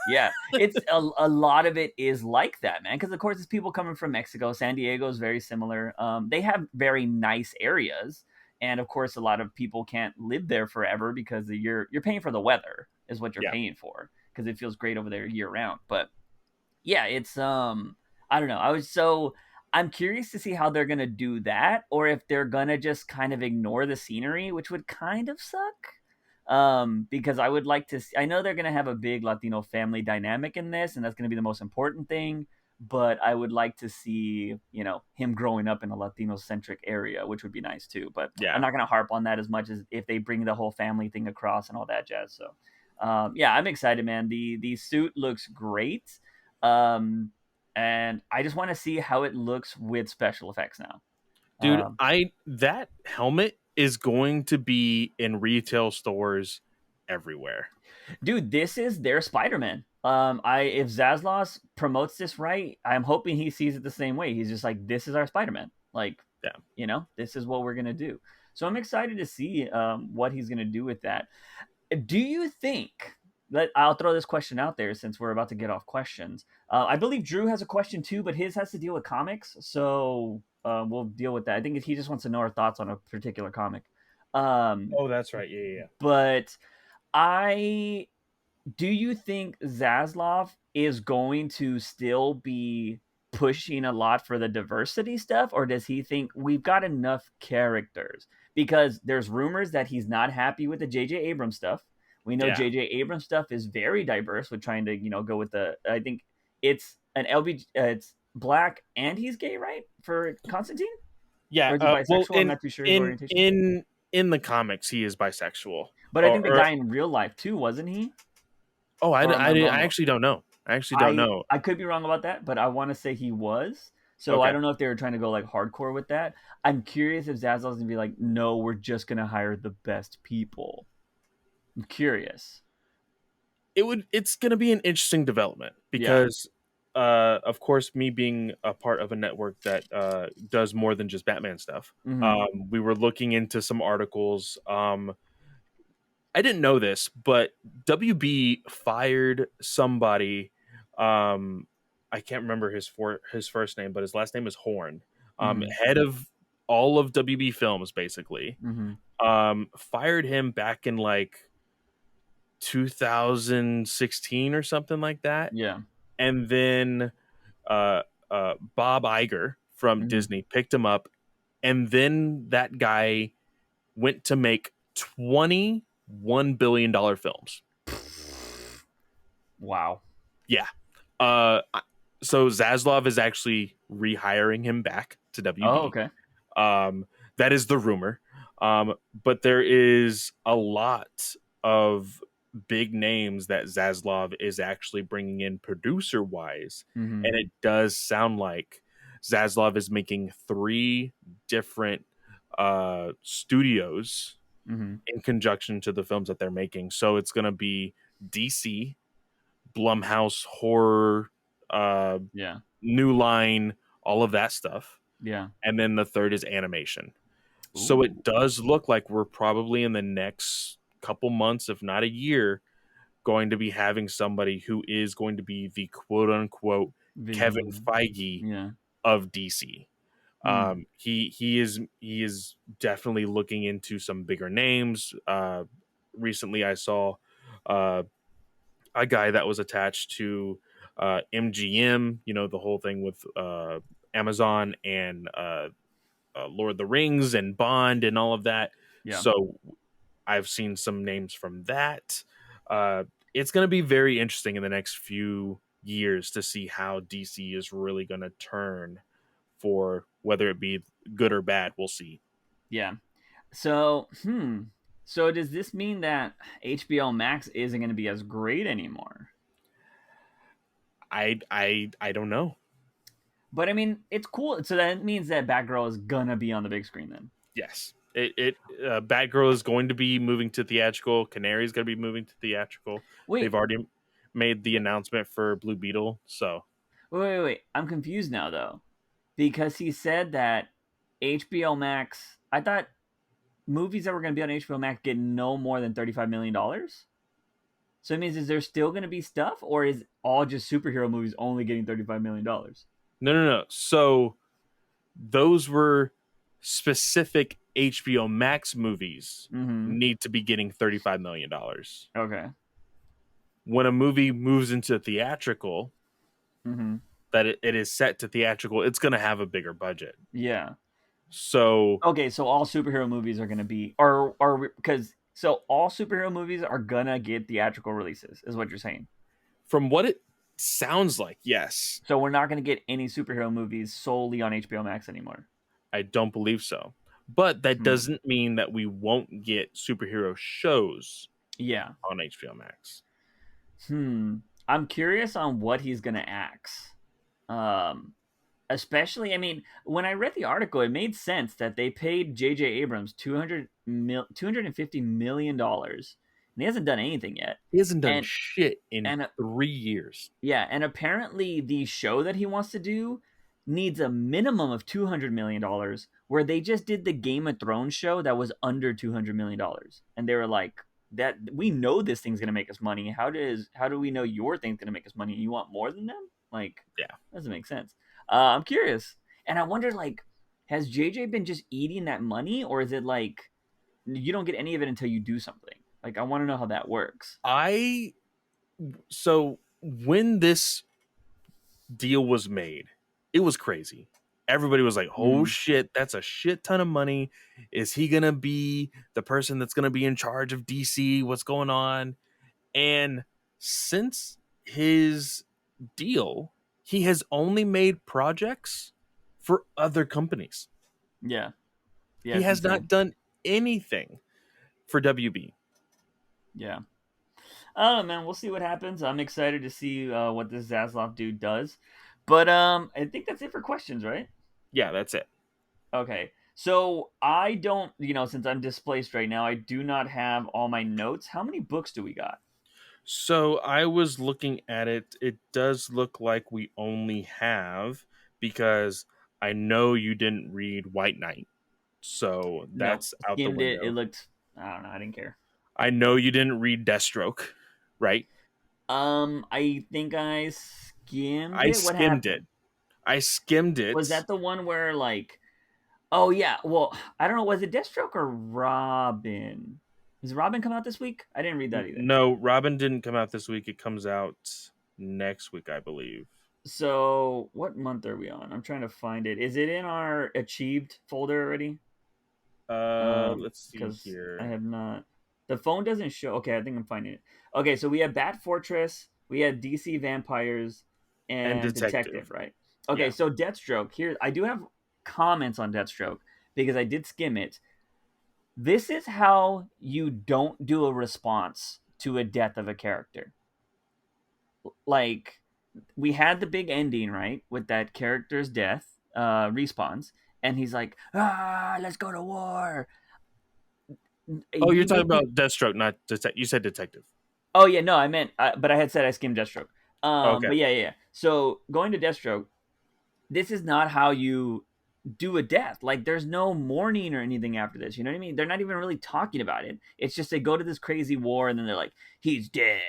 Yeah, it's a lot of it is like that, man. Because of course, it's people coming from Mexico. San Diego is very similar. They have very nice areas, and of course, a lot of people can't live there forever because you're paying for the weather is what you're Yeah. paying for because it feels great over there year round. But yeah, it's I don't know. I'm curious to see how they're gonna do that, or if they're gonna just kind of ignore the scenery, which would kind of suck. Because I would like to see, I know they're gonna have a big Latino family dynamic in this, and that's gonna be the most important thing. But I would like to see, him growing up in a Latino centric area, which would be nice too. But I'm Yeah. not gonna harp on that as much as if they bring the whole family thing across and all that jazz. So, yeah, I'm excited, man. The suit looks great. Um, and I just want to see how it looks with special effects now. Dude, Um, that helmet is going to be in retail stores everywhere. Dude, this is their Spider-Man. I if Zaslav promotes this right, I'm hoping he sees it the same way. He's just like, this is our Spider-Man. Like, Yeah. this is what we're gonna do. So I'm excited to see what he's gonna do with that. Do you think I'll throw this question out there since we're about to get off questions. I believe Drew has a question too, but his has to deal with comics, so we'll deal with that. I think he just wants to know our thoughts on a particular comic. Oh, that's right. Yeah. But I do you think Zaslav is going to still be pushing a lot for the diversity stuff, or does he think we've got enough characters? Because there's rumors that he's not happy with the J.J. Abrams stuff. We know Yeah. J.J. Abrams stuff is very diverse with trying to, go with I think it's an LB, it's black and he's gay, right? For Constantine? Yeah. Or is he Well, bisexual? I'm not too sure his orientation. in the comics, he is bisexual. But I think the Or guy in real life too, wasn't he? oh, Or am I I wrong? actually don't know. I actually don't I know. I could be wrong about that, but I want to say he was. So I Okay. don't know if they were trying to go like hardcore with that. I'm curious if Zazzle's gonna be like, no, we're just gonna hire the best people. I'm curious. It's going to be an interesting development Yeah. because of course, me being a part of a network that does more than just Batman stuff. Mm-hmm. We were looking into some articles. I didn't know this, but WB fired somebody. I can't remember his first name, but his last name is Horn. Mm-hmm. Head of all of WB Films, basically. Mm-hmm. Fired him back in like 2016 or something like that, Yeah. and then uh, Bob Iger from Mm-hmm. Disney picked him up, and then that guy went to make $21 billion films. Wow. Yeah. Uh, so Zaslav is actually rehiring him back to Oh, WB. okay. That is the rumor. But there is a lot of big names that Zaslav is actually bringing in producer wise. Mm-hmm. And it does sound like Zaslav is making 3 different studios Mm-hmm. in conjunction to the films that they're making. So it's going to be DC, Blumhouse, horror, Yeah. New Line, all of that stuff. Yeah. And then the third is animation. So Ooh. it does look like we're probably in the next couple months, if not a year, going to be having somebody who is going to be the quote unquote Kevin Vision. Feige Yeah. of DC. Mm. He is definitely looking into some bigger names. Recently, I saw uh, a guy that was attached to MGM. You know, the whole thing with Amazon and Lord of the Rings and Bond and all of that. Yeah. So I've seen some names from that. It's going to be very interesting in the next few years to see how DC is really going to turn for whether it be good or bad. We'll see. Yeah. So, So does this mean that HBO Max isn't going to be as great anymore? I don't know. But I mean, it's cool. So that means that Batgirl is gonna be on the big screen then. Yes, Batgirl is going to be moving to theatrical. Canary is going to be moving to theatrical. They've Wait, already made the announcement for Blue Beetle. So wait. I'm confused now though, because he said that HBO Max. I thought movies that were going to be on HBO Max get no more than $35 million. So it means, is there still going to be stuff, or is all just superhero movies only getting $35 million? No. So those were specific HBO Max movies need to be getting $35 million. Okay. When a movie moves into theatrical, that it is set to theatrical, it's going to have a bigger budget. Yeah. So okay, so all superhero movies are going to be, or because so all superhero movies are gonna get theatrical releases, is what you're saying. From what it sounds like, yes. So we're not going to get any superhero movies solely on HBO Max anymore. I don't believe so. But that doesn't mean that we won't get superhero shows on HBO Max. I'm curious on what he's going to axe. Especially, I mean, when I read the article, it made sense that they paid J.J. Abrams $250 million, and he hasn't done anything yet. He hasn't done shit in 3 years. Yeah, and apparently the show that he wants to do needs a minimum of $200 million, where they just did the Game of Thrones show that was under $200 million. And they were like, that we know this thing's going to make us money. How do we know your thing's going to make us money and you want more than them? Like, yeah, doesn't make sense. I'm curious. And I wonder, like, has JJ been just eating that money, or is it like you don't get any of it until you do something? Like, I want to know how that works. So when this deal was made, it was crazy. Everybody was like, oh shit, that's a shit ton of money. Is he going to be the person that's going to be in charge of DC? What's going on? And since his deal, he has only made projects for other companies. Yeah. He has not done anything for WB. Yeah. I don't know, man. We'll see what happens. I'm excited to see what this Zaslav dude does. But I think that's it for questions, right? Yeah, that's it. Okay. So I don't, since I'm displaced right now, I do not have all my notes. How many books do we got? So I was looking at it. It does look like we only have, because I know you didn't read White Knight. So that's out the window. It looked, I don't know. I didn't care. I know you didn't read Deathstroke, right? I think I skimmed it. I skimmed it. Was that the one where, like, oh yeah, well, I don't know, was it Deathstroke or Robin? Does Robin come out this week? I didn't read that either. No, Robin didn't come out this week. It comes out next week, I believe. So, what month are we on? I'm trying to find it. Is it in our achieved folder already? Let's see here. I have not. The phone doesn't show. Okay, I think I'm finding it. Okay, so we have Bat Fortress, we have DC Vampires, and Detective, right? Okay, yeah. So Deathstroke. Here, I do have comments on Deathstroke because I did skim it. This is how you don't do a response to a death of a character. Like, we had the big ending, right, with that character's death, respawns, and he's like, let's go to war. Oh, you're talking about Deathstroke, not Detective. You said Detective. Oh, yeah, no, I meant, but I had said I skimmed Deathstroke. Okay. But yeah. So, going to Deathstroke, this is not how you do a death. Like, there's no mourning or anything after this. You know what I mean? They're not even really talking about it. It's just they go to this crazy war, and then they're like, he's dead.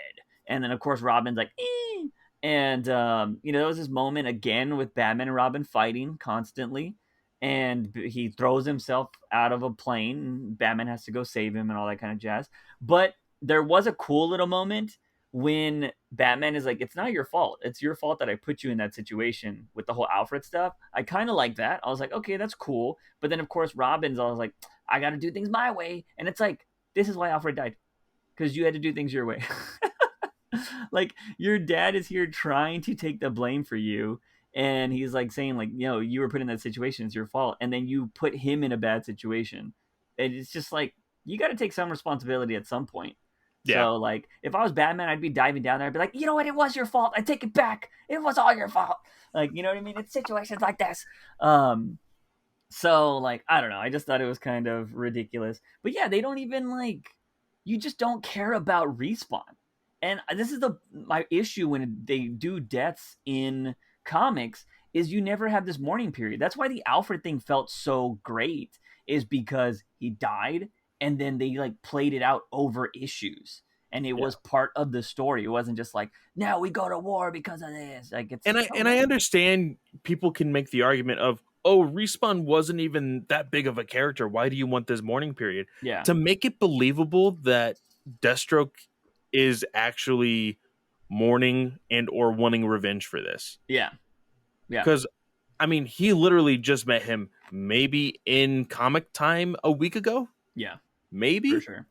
And then, of course, Robin's like, eh. And, there was this moment again with Batman and Robin fighting constantly. And he throws himself out of a plane. And Batman has to go save him and all that kind of jazz. But there was a cool little moment when Batman is like, it's not your fault. It's your fault that I put you in that situation with the whole Alfred stuff. I kind of like that. I was like, okay, that's cool. But then, of course, Robin's always like, I got to do things my way. And it's like, this is why Alfred died. Because you had to do things your way. Like, your dad is here trying to take the blame for you. And he's like saying, like, you were put in that situation. It's your fault. And then you put him in a bad situation. And it's just like, you got to take some responsibility at some point. Yeah. So, like, if I was Batman, I'd be diving down there. I'd be like, you know what? It was your fault. I take it back. It was all your fault. Like, you know what I mean? It's situations like this. So, like, I don't know. I just thought it was kind of ridiculous. But yeah, they don't even, like, you just don't care about Respawn. And this is my issue when they do deaths in comics, is you never have this mourning period. That's why the Alfred thing felt so great, is because he died and then they like played it out over issues. And it was part of the story. It wasn't just like, now we go to war because of this. Like it's and I understand people can make the argument of, oh, Respawn wasn't even that big of a character. Why do you want this mourning period? Yeah. To make it believable that Deathstroke is actually mourning and or wanting revenge for this. Yeah. Yeah. Because I mean, he literally just met him maybe in comic time a week ago. Yeah. Maybe. For sure.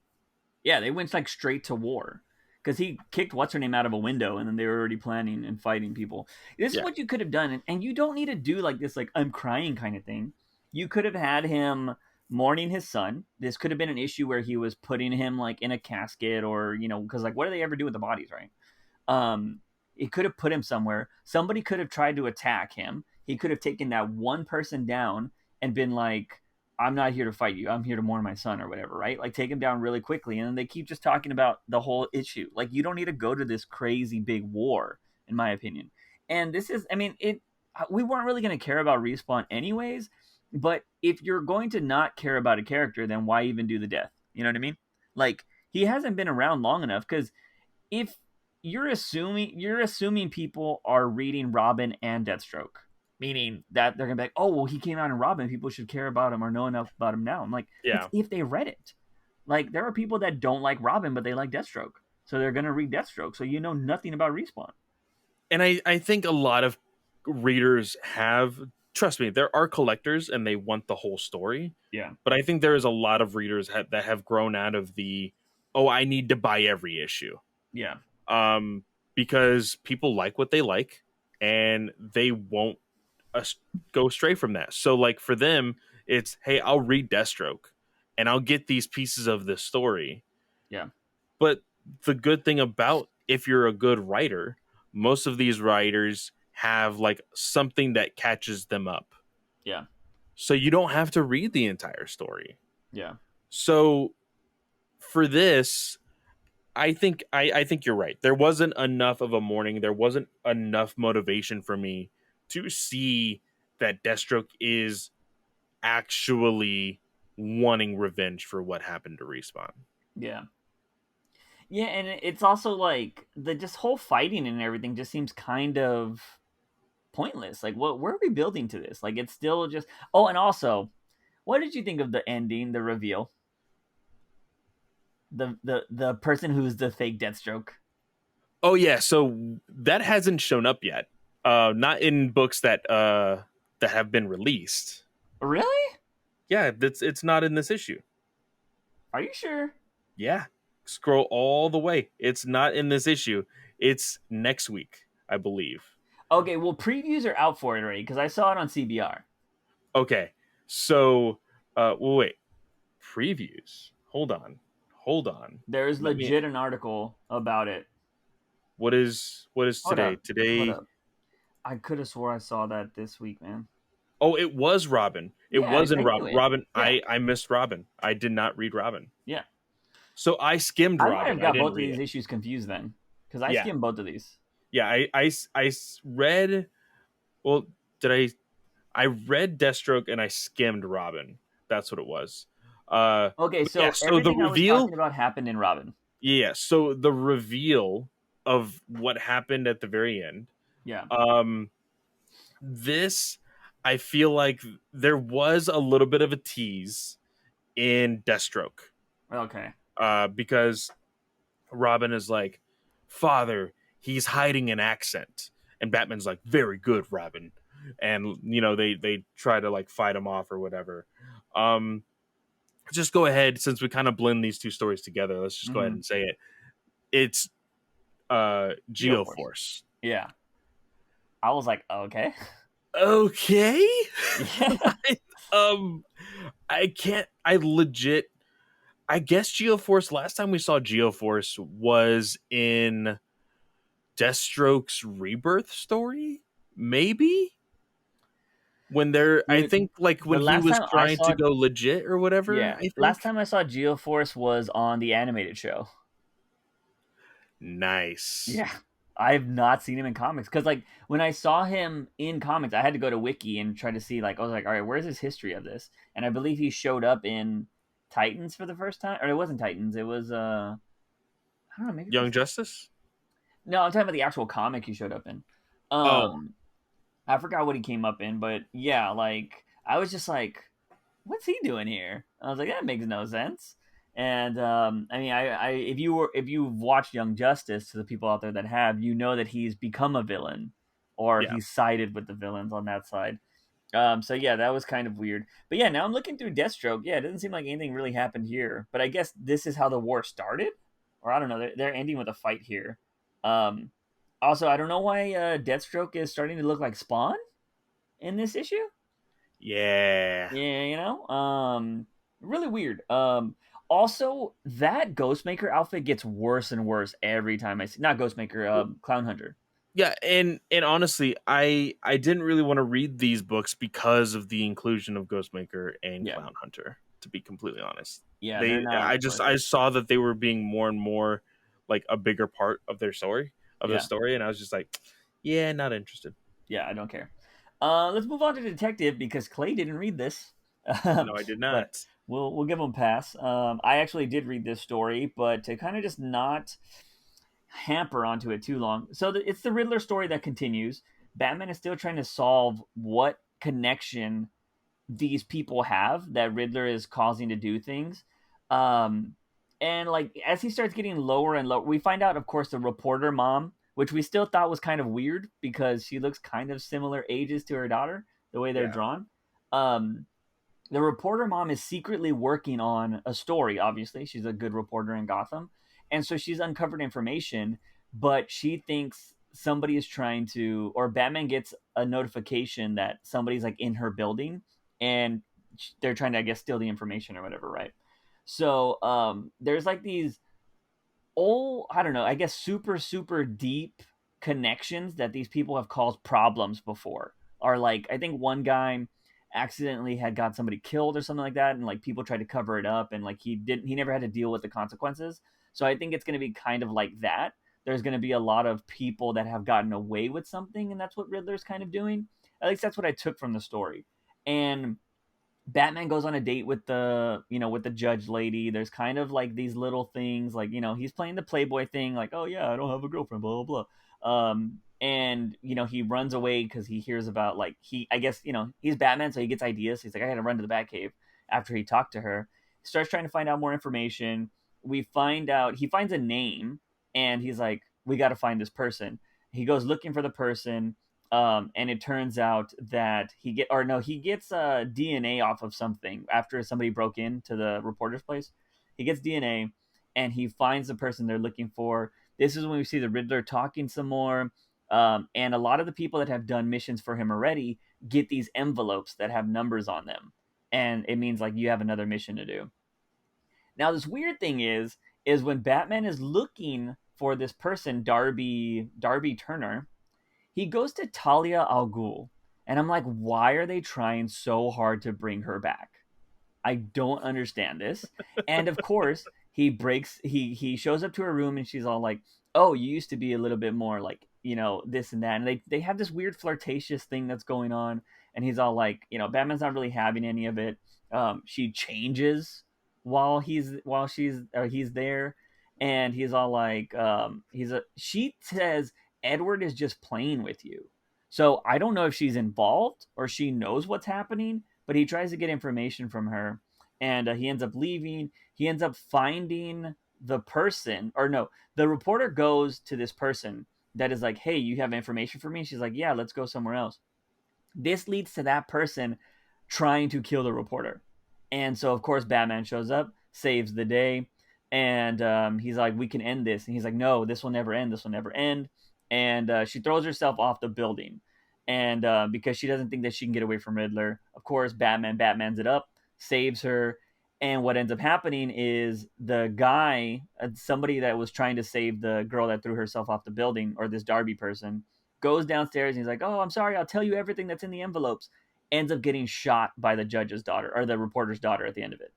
Yeah, they went like straight to war. Because he kicked what's her name out of a window, and then they were already planning and fighting people. This is what you could have done, and you don't need to do like this, like I'm crying kind of thing. You could have had him mourning his son. This could have been an issue where he was putting him like in a casket, or because like what do they ever do with the bodies, right? It could have put him somewhere. Somebody could have tried to attack him. He could have taken that one person down and been like, I'm not here to fight you. I'm here to mourn my son or whatever, right? Like take him down really quickly. And then they keep just talking about the whole issue. Like you don't need to go to this crazy big war, in my opinion. And this is, I mean, we weren't really going to care about Respawn anyways, but if you're going to not care about a character, then why even do the death? You know what I mean? Like he hasn't been around long enough, because if you're assuming people are reading Robin and Deathstroke, meaning that they're gonna be like, oh well, he came out in Robin, people should care about him or know enough about him now. I'm like, if they read it. Like there are people that don't like Robin but they like Deathstroke, so they're gonna read Deathstroke, so you know nothing about Respawn. And I think a lot of readers have, trust me, there are collectors and they want the whole story. Yeah. But I think there is a lot of readers that have grown out of the, oh, I need to buy every issue. Yeah. Because people like what they like and they won't go stray from that. So like for them, it's, hey, I'll read Deathstroke and I'll get these pieces of this story. Yeah. But the good thing about, if you're a good writer, most of these writers have like something that catches them up. Yeah. So you don't have to read the entire story. Yeah. So for this, I think you're right. There wasn't enough of a mourning. There wasn't enough motivation for me to see that Deathstroke is actually wanting revenge for what happened to Respawn. Yeah. Yeah, and it's also like the just whole fighting and everything just seems kind of pointless. Like, where are we building to this? Like, it's still just. Oh, and also, what did you think of the ending, the reveal? The person who's the fake Deathstroke. Oh yeah, so that hasn't shown up yet. Not in books that have been released. Really? Yeah, it's not in this issue. Are you sure? Yeah. Scroll all the way. It's not in this issue. It's next week, I believe. Okay, well, previews are out for it already because I saw it on CBR. Okay, so wait. Previews. Hold on. There's legit an article about it. What is today? Today. I could have swore I saw that this week, man. Oh, it was Robin. It wasn't Robin. Robin. Yeah. I missed Robin. I did not read Robin. Yeah. So I skimmed Robin. I might have got both of these issues confused then, because I skimmed both of these. Yeah, I read. Well, I read Deathstroke and I skimmed Robin. That's what it was. Okay, so everything the reveal I was talking about happened in Robin. Yeah, so the reveal of what happened at the very end. Yeah. This, I feel like there was a little bit of a tease in Deathstroke. Okay. Because Robin is like, Father, he's hiding an accent. And Batman's like, very good, Robin. And, they try to like fight him off or whatever. Just go ahead, since we kind of blend these two stories together, let's just go ahead and say it. It's Geoforce. Yeah. I was like, okay. Okay. Yeah. I guess Geoforce, last time we saw Geoforce was in Deathstroke's rebirth story, maybe? When I think like when he was trying to go legit or whatever. Yeah. Last time I saw Geoforce was on the animated show. Nice. Yeah. I've not seen him in comics because like when I saw him in comics, I had to go to Wiki and try to see like I was like, all right, where's his history of this? And I believe he showed up in Titans for the first time, or it wasn't Titans, it was I don't know, maybe it Young was. Justice. No, I'm talking about the actual comic he showed up in. Oh I forgot what he came up in, but yeah, like I was just like, what's he doing here? I was like, that makes no sense. And I mean, if you've watched Young Justice, to the people out there that have, you know that he's become a villain, or yeah, he's sided with the villains on that side. So yeah, that was kind of weird. But yeah, now I'm looking through Deathstroke. Yeah, it doesn't seem like anything really happened here. But I guess this is how the war started, or I don't know. They're ending with a fight here. Um, Also, I don't know why Deathstroke is starting to look like Spawn in this issue. yeah, Yeah, really weird. Also that Ghostmaker outfit gets worse and worse every time I see. Not Ghostmaker, Clown Hunter. yeah. And honestly, I didn't really want to read these books because of the inclusion of Ghostmaker and Yeah, Clown Hunter. To be completely honest, yeah, they're not worth I it. saw that they were being more and more like a bigger part of their story Yeah, and I was just like, yeah, not interested. yeah, I don't care. Let's move on to Detective because Clay didn't read this, No, I did but not. we'll give him a pass. I actually did read this story, but to kind of just not hamper onto it too long. So it's the Riddler story that continues. Batman is still trying to solve what connection these people have that Riddler is causing to do things. Um, and like as he starts getting lower and lower, we find out, of course, the reporter mom, which we still thought was kind of weird because she looks kind of similar ages to her daughter, the way they're Yeah, drawn. Um, the reporter mom is secretly working on a story. Obviously, she's a good reporter in Gotham, and so she's uncovered information. But she thinks somebody is trying to, or Batman gets a notification that somebody's like in her building, and they're trying to, I guess, steal the information or whatever, right? So there's like these I don't know, I guess super deep connections that these people have caused problems before. Are like I think one guy accidentally had got somebody killed or something like that, and like people tried to cover it up, and like he never had to deal with the consequences. So I think it's going to be kind of like that. There's going to be a lot of people that have gotten away with something, and that's what Riddler's kind of doing. At least that's what I took from the story. And Batman goes on a date with with the judge lady. There's kind of like these little things, like he's playing the playboy thing, like, oh yeah, I don't have a girlfriend, blah blah blah. And he runs away because he hears about like I guess he's Batman, so he gets ideas. He's like, I got to run to the Batcave after he talked to her. He starts trying to find out more information. We find out he finds a name, and he's like, we got to find this person. He goes looking for the person, and it turns out that he gets DNA off of something after somebody broke into the reporter's place. He gets DNA, and he finds the person they're looking for. This is when we see the Riddler talking some more, and a lot of the people that have done missions for him already get these envelopes that have numbers on them, and it means like you have another mission to do. Now, this weird thing is when Batman is looking for this person, Darby Turner, he goes to Talia al Ghul, and I'm like, why are they trying so hard to bring her back? I don't understand this. And of course, he shows up to her room, and she's all like, "Oh, you used to be a little bit more like, this and that." And they have this weird flirtatious thing that's going on, and he's all like, Batman's not really having any of it. She changes he's there, and he's all like, she says Edward is just playing with you. So I don't know if she's involved or she knows what's happening, but he tries to get information from her, and he ends up leaving. He ends up finding the person, or no, the reporter goes to this person that is like, hey, you have information for me? She's like, yeah, let's go somewhere else. This leads to that person trying to kill the reporter. And so, of course, Batman shows up, saves the day, and he's like, we can end this. And he's like, no, this will never end. This will never end. And she throws herself off the building. And because she doesn't think that she can get away from Riddler, of course, Batman's it up, saves her. And what ends up happening is the guy, somebody that was trying to save the girl that threw herself off the building, or this Darby person, goes downstairs and he's like, "Oh, I'm sorry, I'll tell you everything that's in the envelopes." Ends up getting shot by the judge's daughter, or the reporter's daughter, at the end of it.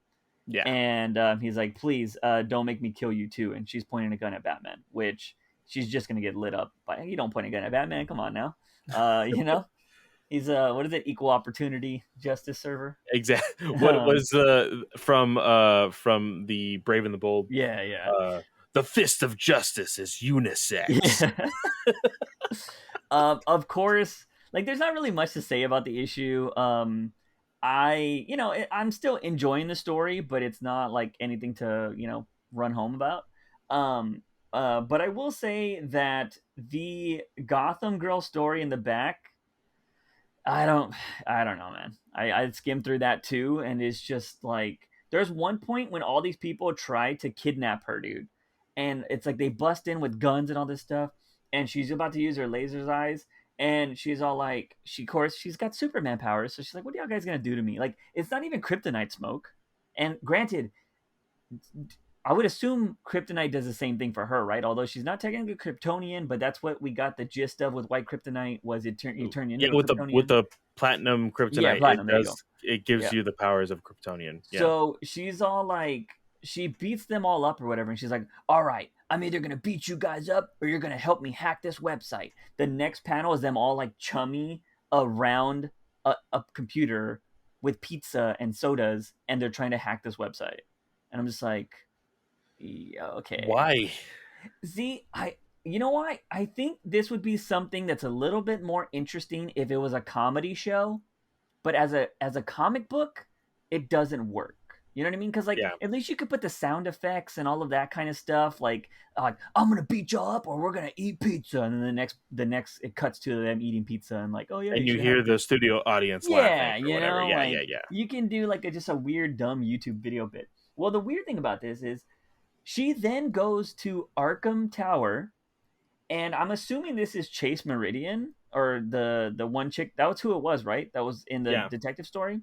yeah, And he's like, "Please, don't make me kill you too." And she's pointing a gun at Batman, which she's just gonna get lit up by. You don't point a gun at Batman. Come on now. He's what is it? Equal opportunity justice server. Exactly. What was from the Brave and the Bold? Yeah. The fist of justice is unisex. Yeah. Of course, like there's not really much to say about the issue. I'm still enjoying the story, but it's not like anything to run home about. But I will say that the Gotham Girl story in the back, I don't, I don't know, man. I skimmed through that too, and it's just like there's one point when all these people try to kidnap her, dude, and it's like they bust in with guns and all this stuff, and she's about to use her laser's eyes, and she's all like, of course, she's got Superman powers, so she's like, "What are y'all guys gonna do to me?" Like, it's not even kryptonite smoke, and granted, I would assume Kryptonite does the same thing for her, right? Although she's not technically Kryptonian, but that's what we got the gist of with White Kryptonite was you turn into a Kryptonian. With the platinum Kryptonite, Yeah, platinum, it gives yeah. you the powers of Kryptonian. Yeah. So she's all like, she beats them all up or whatever, and she's like, "All right, I'm either gonna beat you guys up or you're gonna help me hack this website." The next panel is them all like chummy around a computer with pizza and sodas, and they're trying to hack this website, and I'm just like, yeah, okay. Why? See, you know why? I think this would be something that's a little bit more interesting if it was a comedy show, but as a comic book, it doesn't work. You know what I mean? Because at least you could put the sound effects and all of that kind of stuff. Like I'm gonna beat you up, or we're gonna eat pizza, and then the next it cuts to them eating pizza, and like, oh yeah, and you hear the studio audience laughing or whatever. Yeah. You can do like just a weird dumb YouTube video bit. Well, the weird thing about this is she then goes to Arkham Tower, and I'm assuming this is Chase Meridian or the one chick. That was who it was, right? That was in the detective story.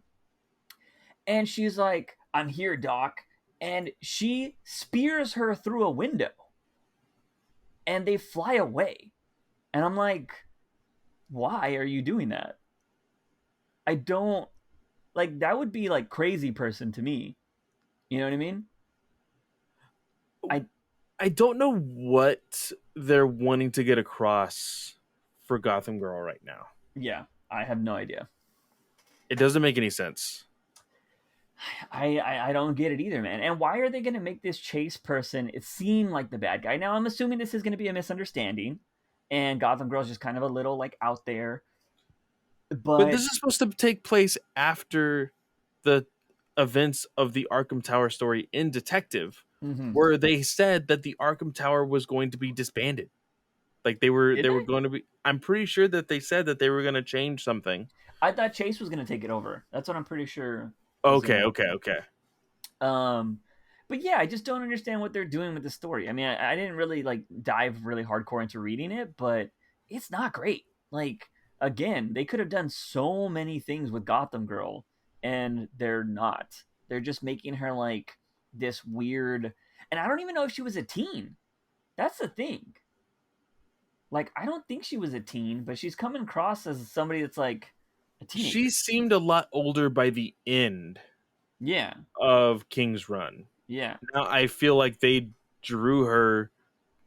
And she's like, "I'm here, Doc," and she spears her through a window, and they fly away. And I'm like, why are you doing that? I don't like that. Would be like crazy person to me. You know what I mean? I don't know what they're wanting to get across for Gotham Girl right now. Yeah, I have no idea. It doesn't make any sense. I don't get it either, man. And why are they going to make this Chase person seem like the bad guy? Now, I'm assuming this is going to be a misunderstanding, and Gotham Girl's just kind of a little like out there. But this is supposed to take place after the events of the Arkham Tower story in Detective, where they said that the Arkham Tower was going to be disbanded. Like they were going to be. I'm pretty sure that they said that they were going to change something. I thought Chase was going to take it over. That's what I'm pretty sure. Okay. But yeah, I just don't understand what they're doing with the story. I mean, I didn't really like dive really hardcore into reading it, but it's not great. Like, again, they could have done so many things with Gotham Girl, and they're not. They're just making her like this weird, and I don't even know if she was a teen. That's the thing. Like, I don't think she was a teen, but she's coming across as somebody that's like a teenager. She seemed a lot older by the end. Yeah. Of King's Run. Yeah. Now I feel like they drew her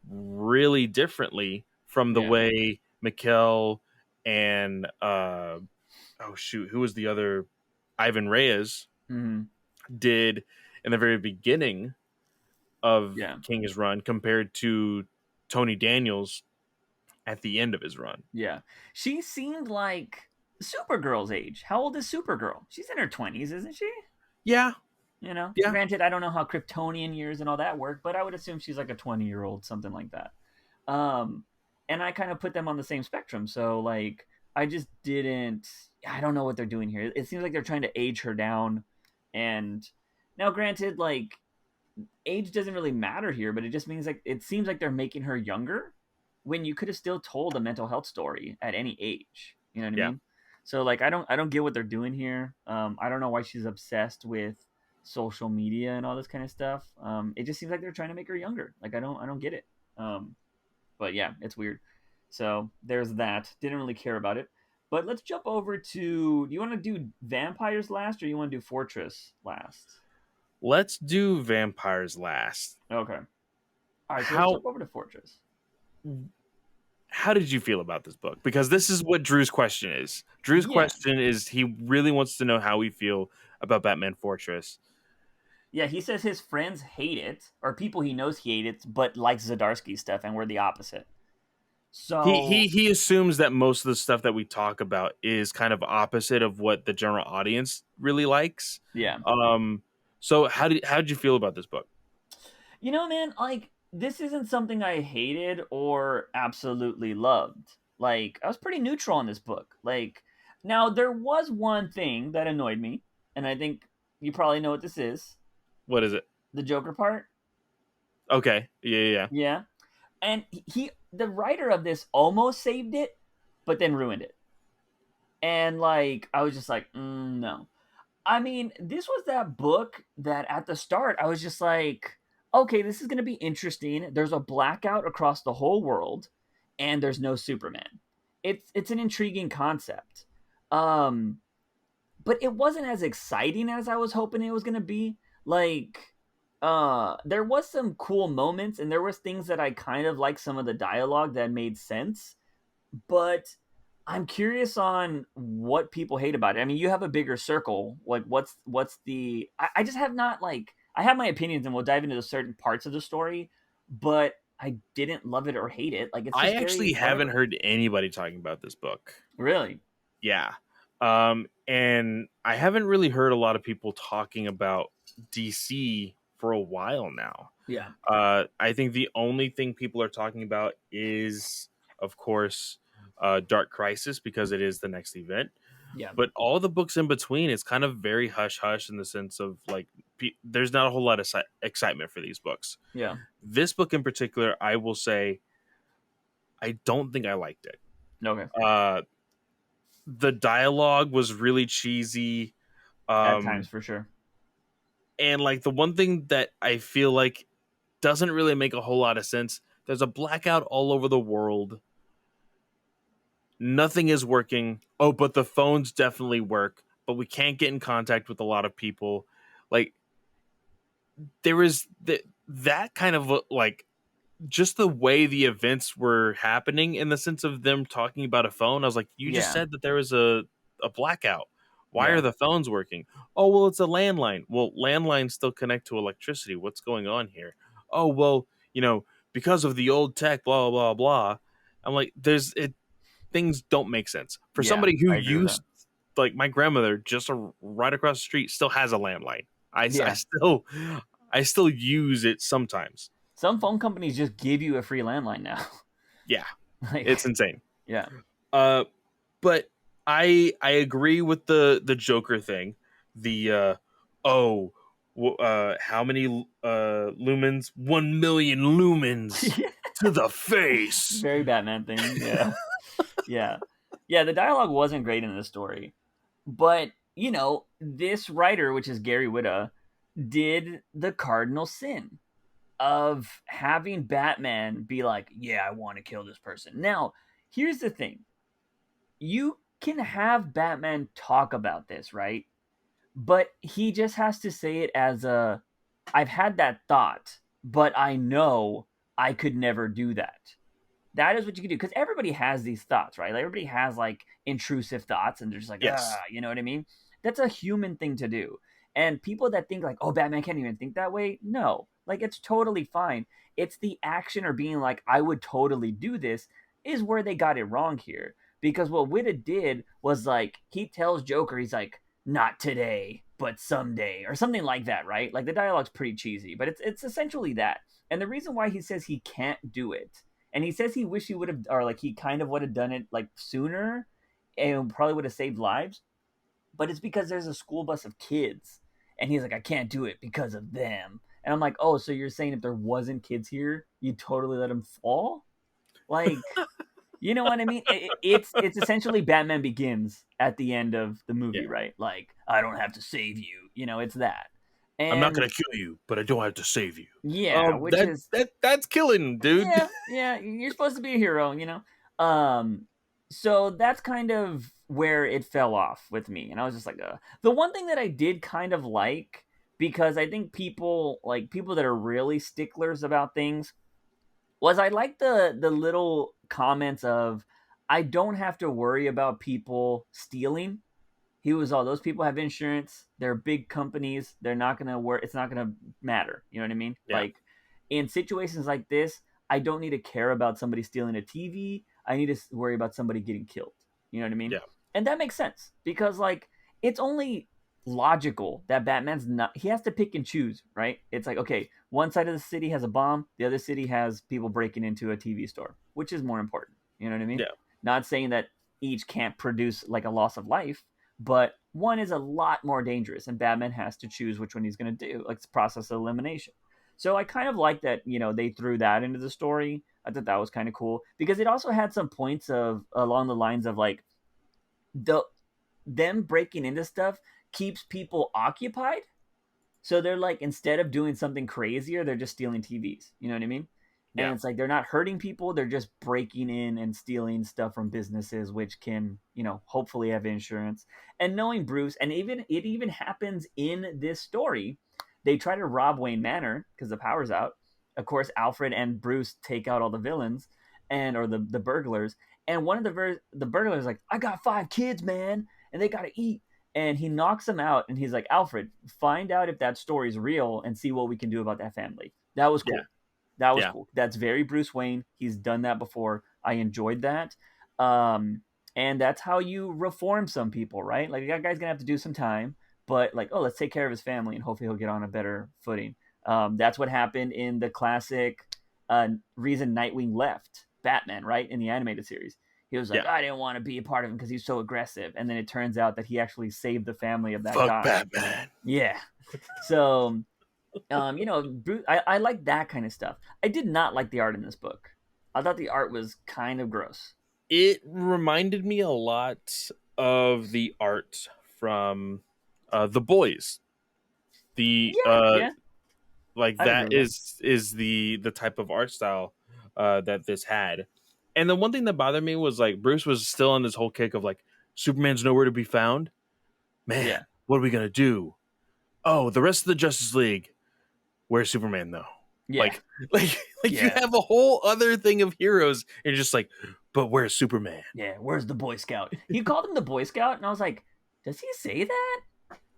really differently from the way Mikkel and who was the other, Ivan Reyes did in the very beginning of King's Run compared to Tony Daniels at the end of his run. Yeah. She seemed like Supergirl's age. How old is Supergirl? She's in her 20s, isn't she? Yeah. You know? Yeah. Granted, I don't know how Kryptonian years and all that work, but I would assume she's like a 20-year-old, something like that. And I kind of put them on the same spectrum. So, like, I just didn't... I don't know what they're doing here. It seems like they're trying to age her down. And now, granted, like, age doesn't really matter here, but it just means like it seems like they're making her younger when you could have still told a mental health story at any age. You know what I mean? So like I don't get what they're doing here. I don't know why she's obsessed with social media and all this kind of stuff. It just seems like they're trying to make her younger. Like I don't get it. But yeah, it's weird. So there's that. Didn't really care about it. But let's jump over to. Do you want to do Vampires last, or you want to do Fortress last? Let's do Vampires last. Okay. All right. So let's jump over to Fortress. how did you feel about this book? Because this is what Drew's question is. Drew's question is he really wants to know how we feel about Batman Fortress. Yeah, he says his friends hate it, or people he knows hate it, but likes Zdarsky stuff, and we're the opposite. So He assumes that most of the stuff that we talk about is kind of opposite of what the general audience really likes. yeah. So how did you feel about this book? You know, man, like, this isn't something I hated or absolutely loved. Like, I was pretty neutral on this book. Like, now there was one thing that annoyed me, and I think you probably know what this is. What is it? The Joker part. Okay. Yeah. Yeah. And the writer of this almost saved it, but then ruined it. And like, I was just like, no. I mean, this was that book that at the start I was just like, okay, this is going to be interesting. There's a blackout across the whole world, and there's no Superman. It's an intriguing concept, but it wasn't as exciting as I was hoping it was going to be. Like, there was some cool moments, and there was things that I kind of like some of the dialogue that made sense, but I'm curious on what people hate about it. I mean, you have a bigger circle. Like, what's the? I just have not like I have my opinions, and we'll dive into certain parts of the story, but I didn't love it or hate it. Like, it's I just actually very haven't whatever. heard anybody talking about this book. Really. Yeah. And I haven't really heard a lot of people talking about DC for a while now. Yeah. I think the only thing people are talking about is, of course, Dark Crisis, because it is the next event. Yeah. But all the books in between, it's kind of very hush hush in the sense of like, there's not a whole lot of excitement for these books. Yeah. This book in particular, I will say, I don't think I liked it. Okay. The dialogue was really cheesy. At times, for sure. And like the one thing that I feel like doesn't really make a whole lot of sense, there's a blackout all over the world. Nothing is working. Oh, but the phones definitely work, but we can't get in contact with a lot of people. Like, there is that kind of like just the way the events were happening in the sense of them talking about a phone. I was like, you just Yeah. said that there was a blackout. Why Yeah. are the phones working? Oh, well, it's a landline. Well, landlines still connect to electricity. What's going on here? Oh, well, because of the old tech, blah, blah, blah. I'm like, things don't make sense. For Yeah. somebody who I agree with that. used, like my grandmother, just right across the street, still has a landline. I Yeah. still use it sometimes. Some phone companies just give you a free landline now. Yeah, it's Like, insane. yeah. But I agree with the Joker thing. The how many lumens? 1 million lumens to the face. Very Batman thing. Yeah. Yeah. Yeah, the dialogue wasn't great in this story. But, this writer, which is Gary Whitta, did the cardinal sin of having Batman be like, yeah, I want to kill this person. Now, here's the thing. You can have Batman talk about this, right? But he just has to say it as I've had that thought, but I know I could never do that. That is what you can do, because everybody has these thoughts, right? Like, everybody has like intrusive thoughts, and they're just like, Yes. you know what I mean? That's a human thing to do. And people that think like, oh, Batman can't even think that way, no, like, it's totally fine. It's the action or being like, I would totally do this, is where they got it wrong here. Because what Witta did was like, he tells Joker, he's like, not today, but someday, or something like that, right? Like, the dialogue's pretty cheesy, but it's essentially that. And the reason why he says he can't do it, and he says he wish he would have, or like he kind of would have done it like sooner, and probably would have saved lives. But it's because there's a school bus of kids, and he's like, I can't do it because of them. And I'm like, oh, so you're saying if there wasn't kids here, you'd totally let them fall? Like, you know what I mean? It's essentially Batman Begins at the end of the movie, Yeah. right? Like, I don't have to save you. It's that. I'm not And gonna kill you, but I don't have to save you. yeah, which is That's killing, dude. yeah, you're supposed to be a hero. So that's kind of where it fell off with me, and I was just like, the one thing that I did kind of like, because I think people that are really sticklers about things was I like the little comments of I don't have to worry about people stealing. He was all those people have insurance. They're big companies. They're not gonna work. It's not gonna matter. You know what I mean? Yeah. Like in situations like this, I don't need to care about somebody stealing a TV. I need to worry about somebody getting killed. You know what I mean? Yeah. And that makes sense because like it's only logical that Batman's not. He has to pick and choose, right? It's like okay, one side of the city has a bomb, the other city has people breaking into a TV store. Which is more important? You know what I mean? Yeah. Not saying that each can't produce like a loss of life, but one is a lot more dangerous, and Batman has to choose which one he's going to do, like it's process of elimination. So I kind of like that, they threw that into the story. I thought that was kind of cool because it also had some points of along the lines of like the them breaking into stuff keeps people occupied. So they're like, instead of doing something crazier, they're just stealing TVs. You know what I mean? And Yeah. it's like they're not hurting people; they're just breaking in and stealing stuff from businesses, which can, hopefully have insurance. And knowing Bruce, and even happens in this story, they try to rob Wayne Manor because the power's out. Of course, Alfred and Bruce take out all the villains or the burglars. And one of the burglars is like, "I got 5 kids, man, and they gotta eat." And he knocks him out, and he's like, "Alfred, find out if that story's real and see what we can do about that family." That was Yeah. cool. That was Yeah. cool. That's very Bruce Wayne. He's done that before. I enjoyed that. Um, and that's how you reform some people, right? Like that guy's gonna have to do some time, but like, oh, let's take care of his family and hopefully he'll get on a better footing. That's what happened in the classic reason Nightwing left Batman, right? In the animated series. He was like, Yeah. I didn't want to be a part of him because he's so aggressive. And then it turns out that he actually saved the family of that Fuck guy. Batman. Yeah. So I like that kind of stuff. I did not like the art in this book. I thought the art was kind of gross. It reminded me a lot of the art from The Boys. The Yeah, like I'd agree that with that. is the type of art style that this had. And the one thing that bothered me was like Bruce was still on this whole kick of like Superman's nowhere to be found. Man, Yeah, what are we gonna do? Oh, the rest of the Justice League. Where's Superman though? yeah, Like like you yeah, have a whole other thing of heroes, and you're just like, but where's Superman? yeah. Where's the Boy Scout? He called him the Boy Scout, and I was like, does he say that?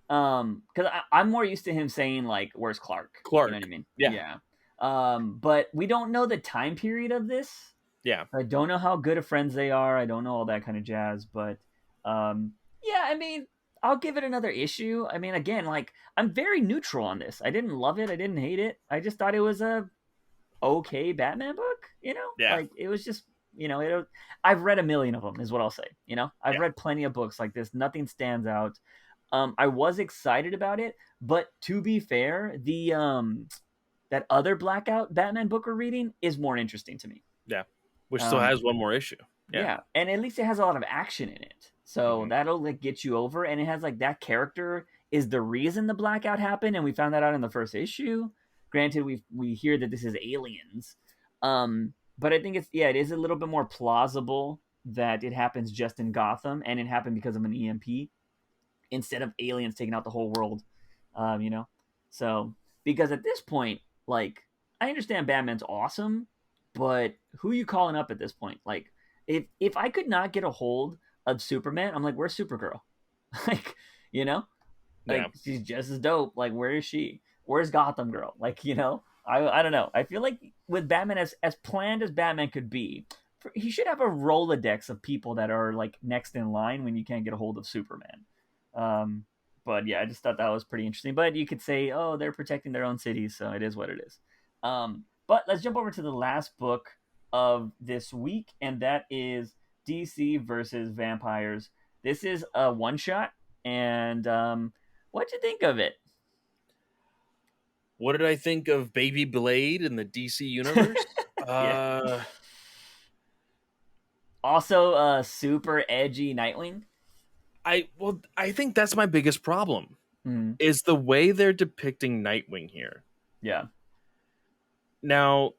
Because I'm more used to him saying like, "Where's Clark?" You know what I Clark. mean? Yeah. Yeah. But we don't know the time period of this. Yeah. I don't know how good of friends they are. I don't know all that kind of jazz, but um, yeah, I mean, I'll give it another issue. I mean, again, like I'm very neutral on this. I didn't love it. I didn't hate it. I just thought it was a okay Batman book. Yeah. Like it was just I've read a million of them, is what I'll say. I've Yeah. read plenty of books like this. Nothing stands out. I was excited about it, but to be fair, the that other Blackout Batman book we're reading is more interesting to me. Yeah. Which still Um, has one more issue. Yeah. yeah, and at least it has a lot of action in it, so Hmm. that'll like get you over. And it has like that character is the reason the blackout happened, and we found that out in the first issue. Granted, we hear that this is aliens, but I think it is a little bit more plausible that it happens just in Gotham, and it happened because of an EMP instead of aliens taking out the whole world. Um, you know, so because at this point, like I understand Batman's awesome, but who you calling up at this point? Like, if I could not get a hold of Superman, I'm like, where's Supergirl? like, you know, Yeah. like she's just as dope. Like, where is she? Where's Gotham Girl? Like, I don't know. I feel like with Batman as planned as Batman could be, he should have a Rolodex of people that are like next in line when you can't get a hold of Superman. Um, but yeah, I just thought that was pretty interesting. But you could say, oh, they're protecting their own cities, so it is what it is. But let's jump over to the last book of this week, and that is DC versus Vampires. This is a one shot, and what'd you think of it? What did I think of Baby Blade in the DC universe? Yeah. uh Also, super edgy Nightwing. I think that's my biggest problem Mm, is the way they're depicting Nightwing here. yeah. Now,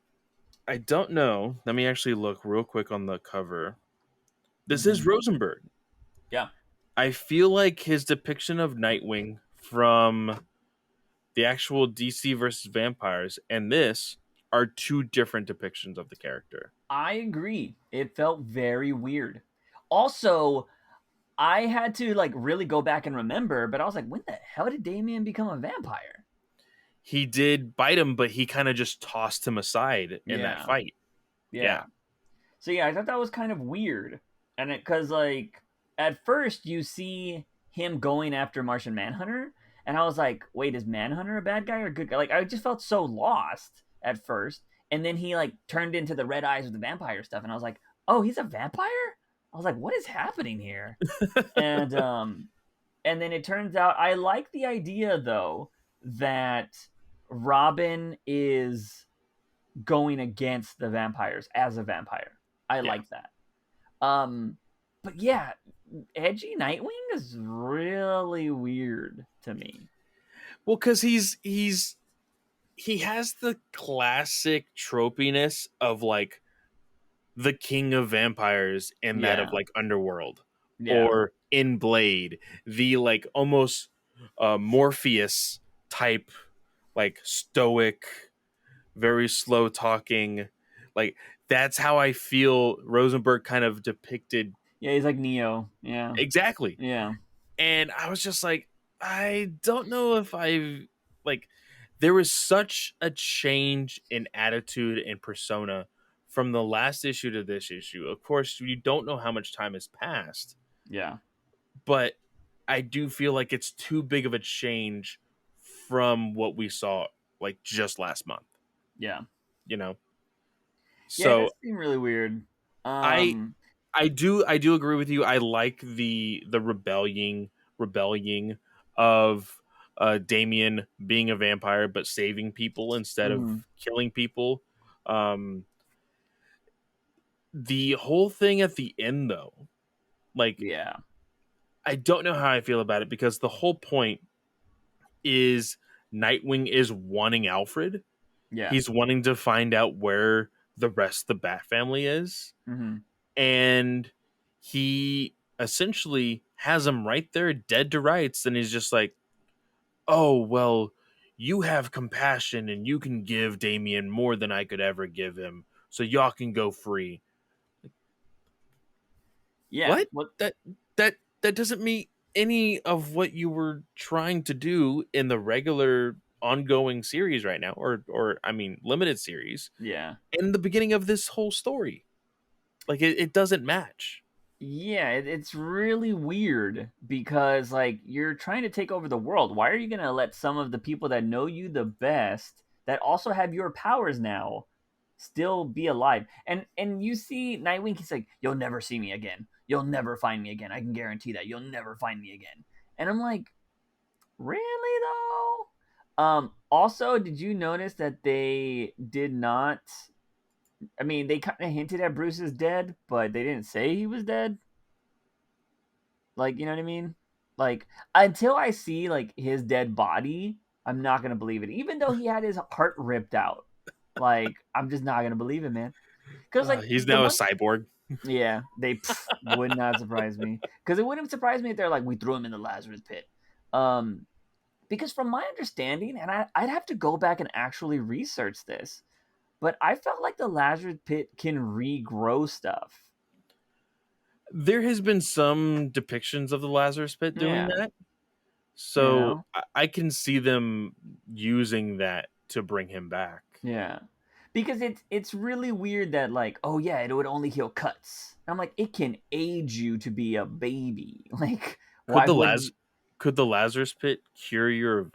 I don't know. Let me actually look real quick on the cover. This is Mm-hmm. Rosenberg. Yeah. I feel like his depiction of Nightwing from the actual DC versus vampires and this are two different depictions of the character. I agree. It felt very weird. Also, I had to like really go back and remember, but I was like, when the hell did Damian become a vampire? He did bite him, but he kind of just tossed him aside in that Yeah. fight. Yeah. So yeah, I thought that was kind of weird. And because like at first you see him going after Martian Manhunter, and I was like, wait, is Manhunter a bad guy or a good guy? Like I just felt so lost at first. And then he like turned into the red eyes with the vampire stuff, and I was like, oh, he's a vampire? I was like, what is happening here? And then it turns out I like the idea though that Robin is going against the vampires as a vampire. I like that. But yeah, edgy Nightwing is really weird to me. Well, because he has the classic tropiness of like the king of vampires and that of like Underworld or in Blade, the like almost Morpheus type, like stoic, very slow talking. Like that's how I feel Rosenberg kind of depicted. Yeah, he's like Neo. Yeah. Exactly. Yeah. And I was just like, I don't know if I like there was such a change in attitude and persona from the last issue to this issue. Of course, you don't know how much time has passed. Yeah. But I do feel like it's too big of a change from what we saw like just last month. Yeah. You know? Yeah, So it seemed really weird. I do agree with you. I like the rebelling of Damien being a vampire but saving people instead of killing people. The whole thing at the end though, like I don't know how I feel about it because the whole point is Nightwing is wanting Alfred. Yeah. He's wanting to find out where the rest of the Bat family is. And he essentially has him right there dead to rights, and he's just like, oh well, you have compassion and you can give Damien more than I could ever give him, so y'all can go free. What that doesn't meet any of what you were trying to do in the regular ongoing series right now, or I mean limited series in the beginning of this whole story. Like it doesn't match. Yeah, it's really weird because like you're trying to take over the world. Why are you gonna let some of the people that know you the best, that also have your powers now, still be alive? And you see Nightwing, he's like, "You'll never see me again. You'll never find me again. I can guarantee that. You'll never find me again." And I'm like, really though? Also, did you notice that they did not? I mean, they kind of hinted at Bruce is dead, but they didn't say he was dead. Like, you know what I mean? Like, until I see like his dead body, I'm not gonna believe it. Even though he had his heart ripped out, like, I'm just not gonna believe it, man. Because like he's now a cyborg. Yeah, they would not surprise me. Because it wouldn't surprise me if they're like, we threw him in the Lazarus pit. Because from my understanding, and I'd have to go back and actually research this, but I felt like the Lazarus pit can regrow stuff. There has been some depictions of the Lazarus pit doing that. So I can see them using that to bring him back. Yeah. Because it's really weird that like, oh yeah, it would only heal cuts. I'm like, it can age you to be a baby. Like, why would could the Lazarus pit cure you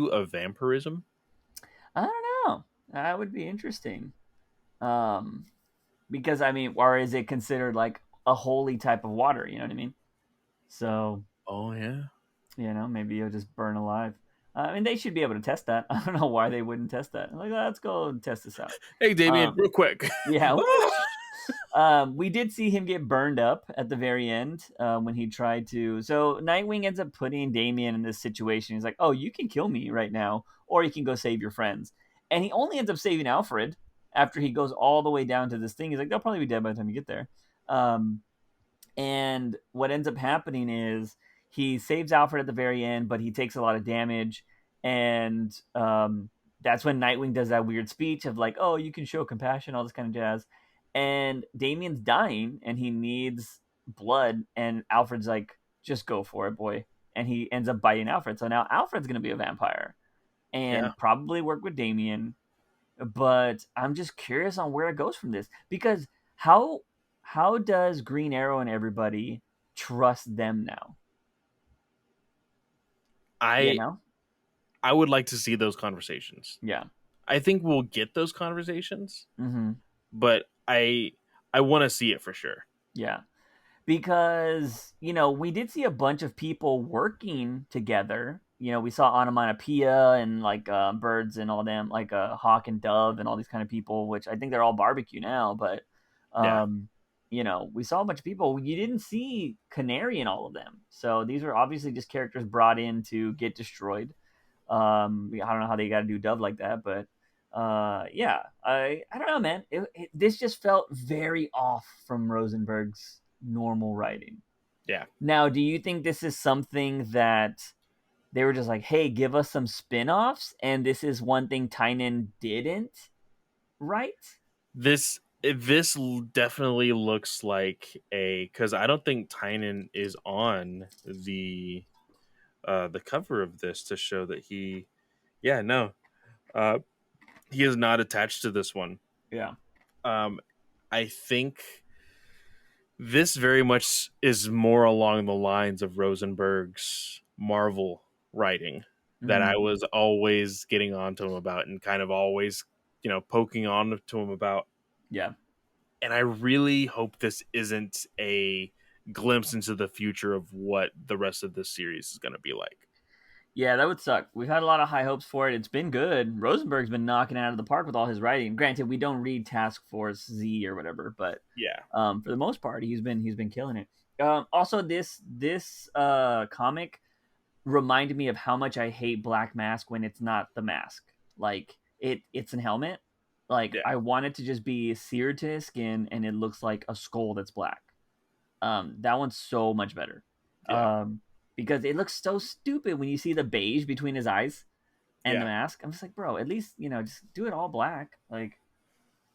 of vampirism? I don't know. That would be interesting. Because I mean, or is it considered like a holy type of water? You know what I mean? So. Oh yeah. You know, maybe you'll just burn alive. I mean, they should be able to test that. I don't know why they wouldn't test that. Like, let's go test this out. Hey, Damien, real quick. Yeah. We did see him get burned up at the very end when he tried to. So Nightwing ends up putting Damien in this situation. He's like, "Oh, you can kill me right now, or you can go save your friends." And he only ends up saving Alfred after he goes all the way down to this thing. He's like, "They'll probably be dead by the time you get there." And what ends up happening is he saves Alfred at the very end, but he takes a lot of damage. And that's when Nightwing does that weird speech of like, oh, you can show compassion, all this kind of jazz. And Damian's dying and he needs blood. And Alfred's like, just go for it, boy. And he ends up biting Alfred. So now Alfred's going to be a vampire Yeah. and probably work with Damian. But I'm just curious on where it goes from this, because how does Green Arrow and everybody trust them now? You I know? I would like to see those conversations. Yeah. I think we'll get those conversations, Mm-hmm. but I want to see it for sure. Yeah. Because we did see a bunch of people working together. We saw onomatopoeia and like birds and all them, like hawk and dove and all these kind of people, which I think they're all barbecue now. But Yeah. we saw a bunch of people. You didn't see Canary in all of them, so these were obviously just characters brought in to get destroyed. I don't know how they got to do dove like that, but yeah, I don't know, man. This just felt very off from Rosenberg's normal writing. Yeah. Now, do you think this is something that they were just like, hey, give us some spin-offs, and this is one thing Tynan didn't write? This definitely looks like because I don't think Tynan is on the cover of this to show that uh he is not attached to this one. Yeah. I think this very much is more along the lines of Rosenberg's Marvel writing that I Mm, was always getting onto him about and kind of always, poking on to him about. yeah. And I really hope this isn't a glimpse into the future of what the rest of this series is going to be like. Yeah, that would suck. We've had a lot of high hopes for it. It's been good. Rosenberg's been knocking it out of the park with all his writing. Granted, we don't read Task Force Z or whatever, but Yeah. for the most part, he's been killing it. Also, this comic reminded me of how much I hate Black Mask when it's not the mask. Like it's an helmet. Like Yeah. I want it to just be seared to his skin, and it looks like a skull that's black. That one's so much better. Yeah. Because it looks so stupid when you see the beige between his eyes and the Yeah. mask. I'm just like, bro, at least just do it all black. Like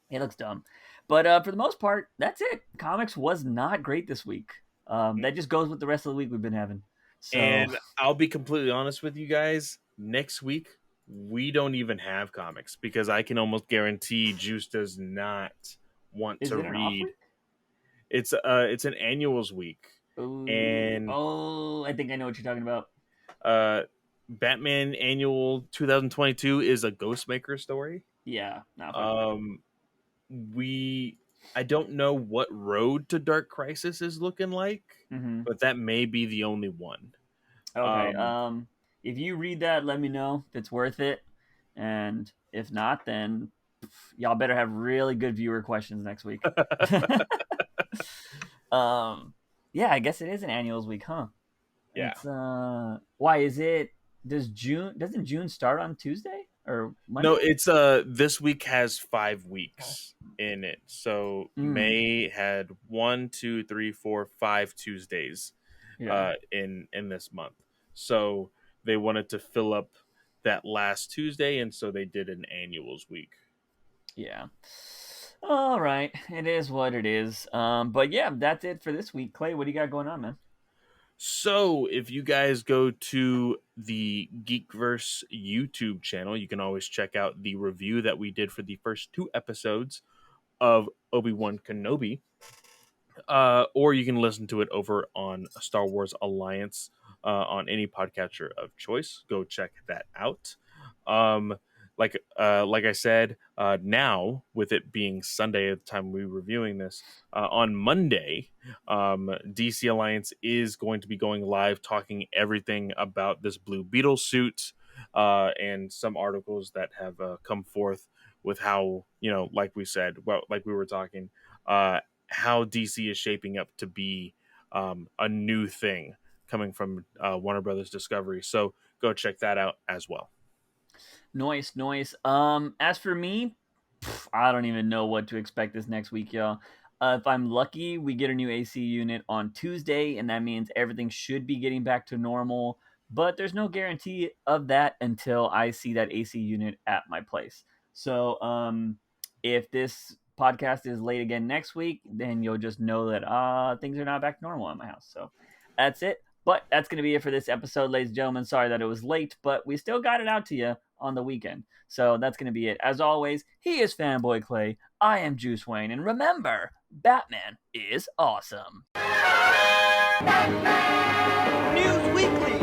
it looks dumb. But for the most part, that's it. Comics was not great this week. That just goes with the rest of the week we've been having. So And I'll be completely honest with you guys. Next week, we don't even have comics because I can almost guarantee Juice does not want is to it an off read. week? It's an annuals week, Ooh, and oh, I think I know what you're talking about. uh, Batman Annual 2022 is a Ghostmaker story. Yeah, not fucking with it. Um, I don't know what Road to Dark Crisis is looking like, Mm-hmm. but that may be the only one. Okay. Um, If you read that, let me know if it's worth it, and if not, then y'all better have really good viewer questions next week. um, yeah, I guess it is an annuals week, huh? yeah. It's why is it? Doesn't June start on Tuesday or Monday? No, it's this week has 5 weeks in it. So Mm, May had 1, 2, 3, 4, 5 Tuesdays yeah, in this month. So they wanted to fill up that last Tuesday, and so they did an annuals week. yeah. All right, it is what it is. But yeah, that's it for this week. Clay, what do you got going on, man? So if you guys go to the Geekverse YouTube channel, you can always check out the review that we did for the first 2 episodes of Obi-Wan Kenobi. Or you can listen to it over on Star Wars Alliance on any podcatcher of choice. Go check that out. Um, like I said, now with it being Sunday at the time we're reviewing this, on Monday, DC Alliance is going to be going live, talking everything about this Blue Beetle suit and some articles that have come forth with how like we said, well, like we were talking. How DC is shaping up to be a new thing coming from Warner Brothers Discovery. So go check that out as well. Noise, noise. As for me, I don't even know what to expect this next week, y'all. If I'm lucky, we get a new AC unit on Tuesday, and that means everything should be getting back to normal but there's no guarantee of that until I see that AC unit at my place. So if this podcast is late again next week, then you'll just know that things are not back to normal at my house. So that's it. But that's going to be it for this episode, ladies and gentlemen. Sorry that it was late, but we still got it out to you on the weekend. So that's going to be it. As always, he is Fanboy Clay. I am Juice Wayne. And remember, Batman is awesome. News Weekly.